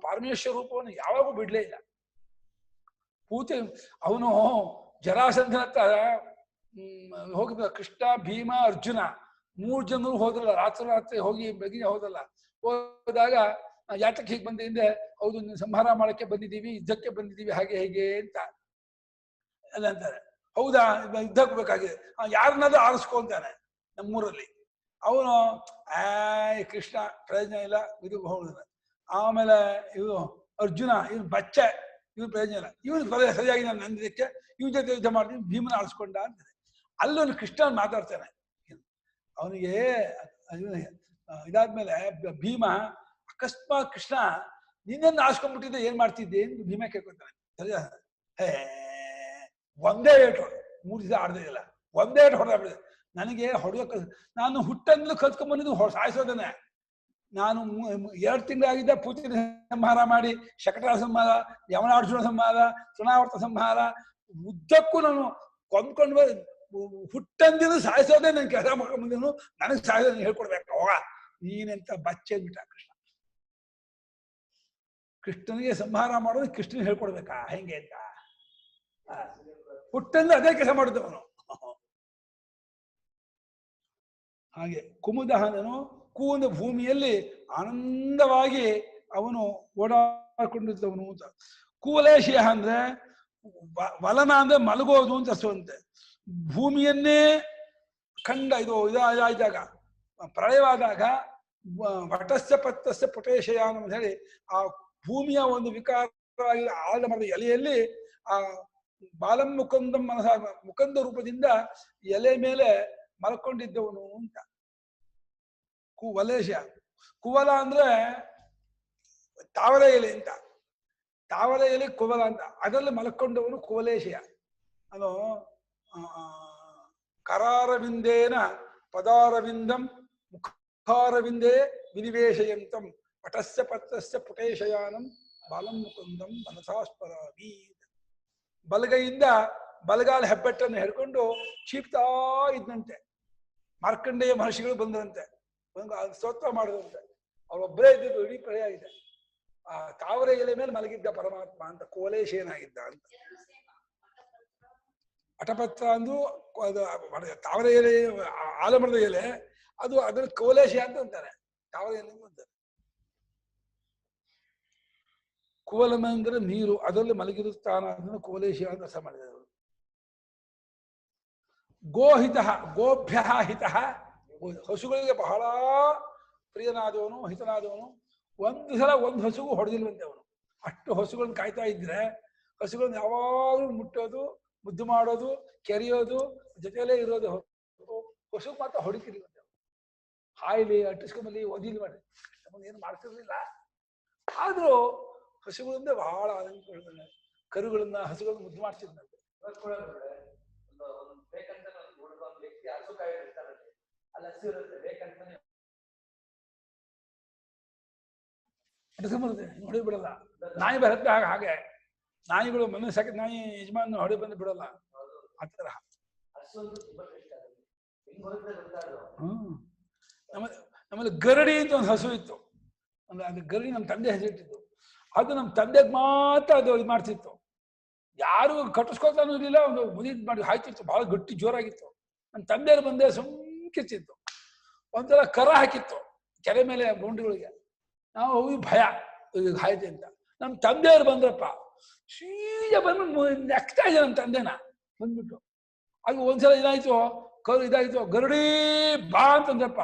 ಪರಮೇಶ್ವರ ರೂಪವನ್ನು ಯಾವಾಗೂ ಬಿಡ್ಲೇ ಇಲ್ಲ. ಪೂತೆ ಅವನು ಜರಾಸಂಧನ ಹತ್ರ ಹೋಗಿದ್ದ. ಕೃಷ್ಣ ಭೀಮ ಅರ್ಜುನ 3 ಜನರು ಹೋದ್ರಲ್ಲ, ರಾತ್ರಿ ಹೋಗಿ ಬೆಗಿನ ಹೋದಲ್ಲ. ಹೋದಾಗ ಯಾತಕ್ಕೆ ಹೀಗೆ ಬಂದಿದ್ದೆ? ಹೌದು, ನೀನು ಸಂಹಾರ ಮಾಡಕ್ಕೆ ಬಂದಿದ್ದೀವಿ, ಯುದ್ಧಕ್ಕೆ ಬಂದಿದ್ದೀವಿ, ಹಾಗೆ ಹೇಗೆ ಅಂತ ಎಲ್ಲ ಅಂತಾರೆ. ಹೌದಾ, ಯುದ್ಧಕ್ಕೆ ಬೇಕಾಗಿದೆ, ಯಾರನ್ನಾದ್ರೂ ಆರಿಸ್ಕೊಂತಾನೆ ನಮ್ಮೂರಲ್ಲಿ. ಅವನು ಕೃಷ್ಣ ಪ್ರಯೋಜನ ಇಲ್ಲ, ಇದು ಹೋಗುದಿಲ್ಲ. ಆಮೇಲೆ ಇವು ಅರ್ಜುನ, ಇವನು ಬಚ್ಚೆ, ಇವನು ಪ್ರಯೋಜನ ಇಲ್ಲ, ಇವನು ಸರಿಯಾಗಿ ನಾನು ನಂದಿದ್ದಕ್ಕೆ ಇವನ ಜೊತೆ ಯುದ್ಧ ಮಾಡ್ತೀನಿ, ಭೀಮನ ಆರಿಸ್ಕೊಂಡ ಅಂತಾನೆ. ಅಲ್ಲೊಂದು ಕೃಷ್ಣ ಮಾತಾಡ್ತಾನೆ. ಅವನಿಗೆ ಇದಾದ್ಮೇಲೆ ಭೀಮ ಅಕಸ್ಮಾತ್ ಕೃಷ್ಣ ನಿನ್ನನ್ನು ಆರಿಸ್ಕೊಂಡ್ಬಿಟ್ಟಿದ್ದೆ ಏನ್ ಮಾಡ್ತಿದ್ದೆ ಎಂದು ಭೀಮ ಕೇಳ್ಕೊತಾನೆ. ಸರಿಯಾ? ಒಂದೇ ಏಟು 3 ದಿವಸ ಆಡದೇ ಇಲ್ಲ, ಒಂದೇ ಏಟು ಹೊಡೆದ. ನನಗೆ ಹೊಡೆಯೋಕೆ ನಾನು ಹುಟ್ಟಂದ್ಲು ಕಲ್ತ್ಕೊಂಡ್ಬಂದಿದ್ದು ಸಾಯಿಸೋದನ್ನೇ. ನಾನು 2 ತಿಂಗಳಾಗಿದ್ದ ಪೂತಿನ ಸಂಹಾರ ಮಾಡಿ, ಶಕಟಾರ ಸಂಹಾರ, ಯಮನಾರ್ಜುನ ಸಂಹಾರ, ತೃಣಾವರ್ತ ಸಂಹಾರ, ಉದ್ದಕ್ಕೂ ನಾನು ಕೊಂದ್ಕೊಂಡು ಹುಟ್ಟಂದಿದ್ದು ಸಾಯಿಸೋದೇ ನನ್ ಕೆಲಸ ಮಾಡ್ಕೊಂಡ್ ಬಂದಿನು. ನನಗೆ ಸಾಯಿಸೋದನ್ನ ಹೇಳ್ಕೊಡ್ಬೇಕು. ಹೋಗ ನೀನೆಂತ ಬಚ್ಚೆ ಬಿಟ್ಟ ಕೃಷ್ಣ. ಕೃಷ್ಣನಿಗೆ ಸಂಹಾರ ಮಾಡೋದು ಕೃಷ್ಣನಿಗೆ ಹೇಳ್ಕೊಡ್ಬೇಕಾ ಹೆಂಗೆ ಅಂತ? ಹುಟ್ಟಂದ್ರೆ ಅದೇ ಕೆಲಸ ಮಾಡಿದ್ದವನು. ಹಾಗೆ ಕುಮುದಹನನು ಕೂನ ಭೂಮಿಯಲ್ಲಿ ಆನಂದವಾಗಿ ಅವನು ಓಡಾಡ್ಕೊಂಡಿದ್ದವನು ಅಂತ. ಕುವಲೇಶಿಯ ಅಂದ್ರೆ ವಲನ ಅಂದ್ರೆ ಮಲಗೋದು ಅಂತ ಅರ್ಥವಂತೆ. ಭೂಮಿಯನ್ನೇ ಖಂಡ ಇದಾದಾಗ ಪ್ರಳಯವಾದಾಗ ವಟಸ್ಯ ಪತ್ತಸ್ಯ ಪುಟೇಶಯಾನ ಅಂತ ಹೇಳಿ ಆ ಭೂಮಿಯ ಒಂದು ವಿಕಾರವಾಗಿ ಆದ ಮರದ ಎಲೆಯಲ್ಲಿ ಆ ಬಾಲಂ ಮುಕುಂದಂ ಮನಸ ಮುಕುಂದ ರೂಪದಿಂದ ಎಲೆ ಮೇಲೆ ಮಲ್ಕೊಂಡಿದ್ದವನು ಅಂತ. ಕುವಲೇಶ. ಕುವಲ ಅಂದ್ರೆ ತಾವರೆ ಎಲೆ ಅಂತ. ತಾವರೆ ಎಲೆ ಕುವಲ ಅಂತ. ಅದರಲ್ಲಿ ಮಲ್ಕೊಂಡವನು ಕುವಲೇಶಯ. ಅದು ಕರಾರವಿಂದೇನ ಪದಾರವಿಂದಂ ಮುಖಾರವಿಂದೇ ವಿನಿವೇಶಯಂತಂ ಪಟಸ್ಯ ಪತ್ರಸ್ಯ ಪುಟೇಶಯಾನಂ ಬಾಲಂ ಮುಕುಂದಂ ಮನಸಾಸ್ಪರಾಮಿ. ಬಲಗೈಯಿಂದ ಬಲಗಾಲ ಹೆಬ್ಬೆಟ್ಟನ್ನು ಹಿಡ್ಕೊಂಡು ಚೀಪ್ತಾ ಇದ್ದಂತೆ. ಮಾರ್ಕಂಡೇಯ ಮಹರ್ಷಿಗಳು ಬಂದ್ರಂತೆ, ಸ್ತೋತ್ರ ಮಾಡಿದಂತೆ. ಅವರೊಬ್ಬರೇ ಇದ್ದಿದ್ದು, ಇಡೀ ಪ್ರಳಯ ಆಗಿದೆ. ಆ ತಾವರೆ ಎಲೆ ಮೇಲೆ ಮಲಗಿದ್ದ ಪರಮಾತ್ಮ ಅಂತ ಕೋಲೇಶೇನಾಗಿದ್ದ ಅಂತ. ಅಟಪತ್ರ ಅಂದು ತಾವರೆ ಎಲೆ, ಆಲಮರದ ಎಲೆ, ಅದು ಅದರ ಕೋಲೇಶ ಅಂತ ಅಂತಾರೆ. ತಾವರೆ ಎಲೆ ಅಂತಾರೆ. ಕುವಲಮ ಅಂದ್ರೆ ನೀರು, ಅದರಲ್ಲಿ ಮಲಗಿರುತ್ತಾನ, ಅದನ್ನು ಕೋಲೇಶ ಅಂತ ಅರ್ಥ ಮಾಡಿದರು. ಗೋಹಿತ, ಗೋಭ್ಯ ಹಿತ, ಹಸುಗಳಿಗೆ ಬಹಳ ಪ್ರಿಯನಾದವನು, ಹಿತನಾದವನು. ಒಂದು ಸಲ ಒಂದು ಹಸುಗೂ ಹೊಡೆದಿಲ್ವಂತೆ ಅವನು. ಅಷ್ಟು ಹಸುಗಳನ್ನ ಕಾಯ್ತಾ ಇದ್ರೆ, ಹಸುಗಳನ್ನ ಯಾವಾಗಲೂ ಮುಟ್ಟೋದು, ಮುದ್ದು ಮಾಡೋದು, ಕೆರೆಯೋದು, ಜೊತೆಯಲ್ಲೇ ಇರೋದು. ಹಸುಗೆ ಮಾತ್ರ ಹೊಡಿತಿರ್ಲಿವಂತೆ. ಹಾಯ್ಲಿ, ಅಟ್ಟಿಸ್ಕೊಂಬಲ್ಲಿ, ಒದಿಲ್ ಮಾಡಿ ಏನು ಮಾಡ್ತಿರ್ಲಿಲ್ಲ. ಆದ್ರೂ ಹಸುಗಳಿಂದ ಬಹಳ ಆನಂದ, ಕರುಗಳನ್ನ ಹಸುಗಳನ್ನ ಮುದ್ದು ಮಾಡ್ತಿದ್ದಂತೆ. ಅಡ್ಕೊಂಬರುತ್ತೆ, ಹೊಡಿ ಬಿಡಲ್ಲ. ನಾಯಿ ಬರುತ್ತೆ ಹಾಗೆ ನಾಯಿಗಳು ಮನೆ ಸಾಕಿ ನಾಯಿ ಯಜಮಾನ ಹೊಡೆ ಬಂದು ಬಿಡಲ್ಲ ಆ ತರ. ನಮ್ಮಲ್ಲಿ ಗರಡಿ ಅಂತ ಒಂದು ಹಸು ಇತ್ತು. ಅಂದ್ರೆ ಅದು ಗರಡಿ ನಮ್ಮ ತಂದೆ ಹೆಸರಿಟ್ಟಿದ್ದು. ಅದು ನಮ್ಮ ತಂದೆಗೆ ಮಾತ್ರ ಅದು ಇದು ಮಾಡ್ತಿತ್ತು. ಯಾರು ಕಟ್ಟಿಸ್ಕೊಳ್ತಾನೂ ಇರಲಿಲ್ಲ. ಒಂದು ಮುದಿ ಮಾಡಿ ಹಾಯ್ತಿತ್ತು, ಬಹಳ ಗಟ್ಟಿ ಜೋರಾಗಿತ್ತು. ನಮ್ಮ ತಂದೆಯವರು ಬಂದೆ ಸುಮ್ಕಿತ್ತಿತ್ತು. ಒಂಥರ ಕರ ಹಾಕಿತ್ತು ಕೆರೆ ಮೇಲೆ ಬೌಂಡ್ರಿಗಳಿಗೆ. ನಾವು ಹೋಗಿ ಭಯ ಹಾಯ್ತೆ ಅಂತ. ನಮ್ಮ ತಂದೆಯವರು ಬಂದ್ರಪ್ಪ, ಸೀದಾ ಬಂದ್ಬಿಟ್ಟು ನೆಕ್ತಾ ಇದೆ ನಮ್ಮ ತಂದೆನ ಬಂದ್ಬಿಟ್ಟು. ಅದು ಒಂದ್ಸಲ ಇದಾಯ್ತು, ಇದಾಯ್ತು, ಗರಡಿ ಬಾ ಅಂತಂದ್ರಪ್ಪ.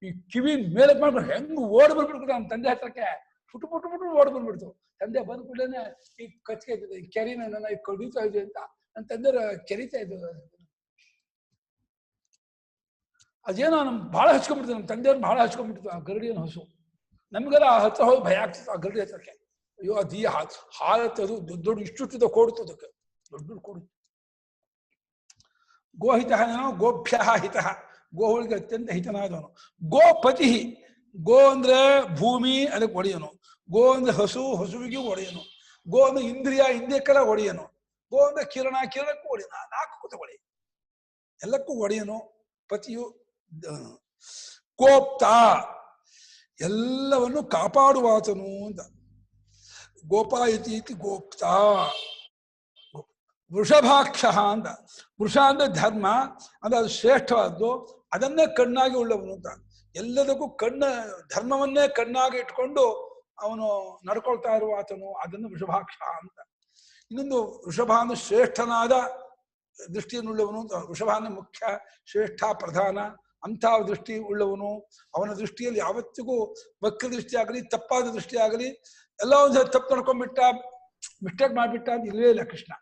ಈ ಕಿವಿ ಮೇಲೆ ಮಾಡ್ಬಿಟ್ಟು ಹೆಂಗ್ ಓಡ್ ಬಂದ್ಬಿಡ್ತು ನಮ್ಮ ತಂದೆ ಹತ್ರಕ್ಕೆ. ಪುಟ್ಟು ಪುಟ್ಟು ಪುಟ್ಟು ಓಡ್ ಬಂದ್ಬಿಡ್ತು. ತಂದೆ ಬಂದ್ ಕೂಡಲೇ ಈ ಕಚ್ಕೆ ಇರ್ತದೆ, ಈ ಕೆರಿನ ನನ್ನ ಈ ಕಡಿತಾ ಇದೆ ಅಂತ ನನ್ನ ತಂದೆಯವರು ಕೆರಿತಾ ಇದ್ದು. ಅದೇನೋ ನಮ್ ಭಾಳ ಹಚ್ಕೊಂಡ್ಬಿಡ್ತು, ನಮ್ಮ ತಂದೆಯವ್ರು ಭಾಳ ಹಚ್ಕೊಂಡ್ಬಿಡ್ತು ಆ ಗರಡಿಯನ್ನು ಹಸು. ನಮ್ಗೆಲ್ಲ ಆ ಹತ್ರ ಹೋಗಿ ಭಯ ಆಗ್ತಿತ್ತು ಆ ಗರಡಿ ಹತ್ರಕ್ಕೆ. ಅಯ್ಯೋ ಅದಿ ಹಾಲತ್ತದು ದೊಡ್ಡ ದೊಡ್ಡ ಇಷ್ಟುತ್ತಿದ್ದ ಕೊಡುತ್ತು, ಅದಕ್ಕೆ ದೊಡ್ಡ ದೊಡ್ಡ ಕೊಡುತ್ತು. ಗೋಹಿತ ಗೋಭ್ಯ ಹಿತ, ಗೋಹುಳಿಗೆ ಅತ್ಯಂತ ಹಿತನಾದವನು. ಗೋಪತಿ, ಗೋ ಅಂದ್ರೆ ಭೂಮಿ, ಅದಕ್ಕೆ ಒಡೆಯನು. ಗೋ ಅಂದ್ರೆ ಹಸು, ಹಸುವಿಗೂ ಒಡೆಯನು. ಗೋ ಅಂದ್ರೆ ಇಂದ್ರಿಯ, ಇಂದ್ರಿಯಕ್ಕೆಲ್ಲ ಒಡೆಯನು. ಗೋ ಅಂದ್ರೆ ಕಿರಣ, ಕಿರಣಕ್ಕೂ ಒಡೆಯನು. 4 ತಗೊಳ್ಳಿ, ಎಲ್ಲಕ್ಕೂ ಒಡೆಯನು ಪತಿಯು. ಕೋಪ್ತ, ಎಲ್ಲವನ್ನು ಕಾಪಾಡುವಾತನು ಅಂತ. ಗೋಪಾಯತಿ ಗೋಪ್ತ. ವೃಷಭಾಕ್ಷ ಅಂತ. ವೃಷ ಅಂದ್ರೆ ಧರ್ಮ, ಅಂದ್ರೆ ಅದು ಶ್ರೇಷ್ಠವಾದ್ದು, ಅದನ್ನೇ ಕಣ್ಣಾಗಿ ಉಳ್ಳವನು ಅಂತ. ಎಲ್ಲದಕ್ಕೂ ಧರ್ಮವನ್ನೇ ಕಣ್ಣಾಗಿ ಇಟ್ಕೊಂಡು ಅವನು ನಡ್ಕೊಳ್ತಾ ಇರುವ ಆತನು, ಅದನ್ನು ವೃಷಭಾಕ್ಷ ಅಂತ. ಇನ್ನೊಂದು ವೃಷಭ ಅಂದ್ರೆ ಶ್ರೇಷ್ಠನಾದ ದೃಷ್ಟಿಯನ್ನುಳ್ಳವನು ಅಂತ. ವೃಷಭ ಅಂದ್ರೆ ಮುಖ್ಯ, ಶ್ರೇಷ್ಠ, ಪ್ರಧಾನ ಅಂಥ ದೃಷ್ಟಿ ಉಳ್ಳವನು. ಅವನ ದೃಷ್ಟಿಯಲ್ಲಿ ಯಾವತ್ತಿಗೂ ವಕ್ರ ದೃಷ್ಟಿ ಆಗಲಿ, ತಪ್ಪಾದ ದೃಷ್ಟಿ ಆಗಲಿ, ಎಲ್ಲ ಒಂದ್ಸಲ ತಪ್ಪು ನಡ್ಕೊಂಡ್ಬಿಟ್ಟ, ಮಿಸ್ಟೇಕ್ ಮಾಡಿಬಿಟ್ಟ ಅಂತ ಇಲ್ಲವೇ ಇಲ್ಲ ಕೃಷ್ಣ.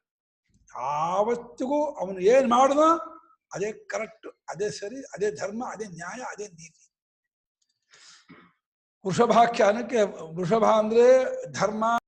ಯಾವತ್ತಿಗೂ ಅವನು ಏನ್ ಮಾಡಿದೋ ಅದೇ ಕರೆಕ್ಟ್, ಅದೇ ಸರಿ, ಅದೇ ಧರ್ಮ, ಅದೇ ನ್ಯಾಯ, ಅದೇ ನೀತಿ. ವೃಷಭಾಖ್ಯಾನಕ್ಕೆ ವೃಷಭ ಅಂದ್ರೆ ಧರ್ಮ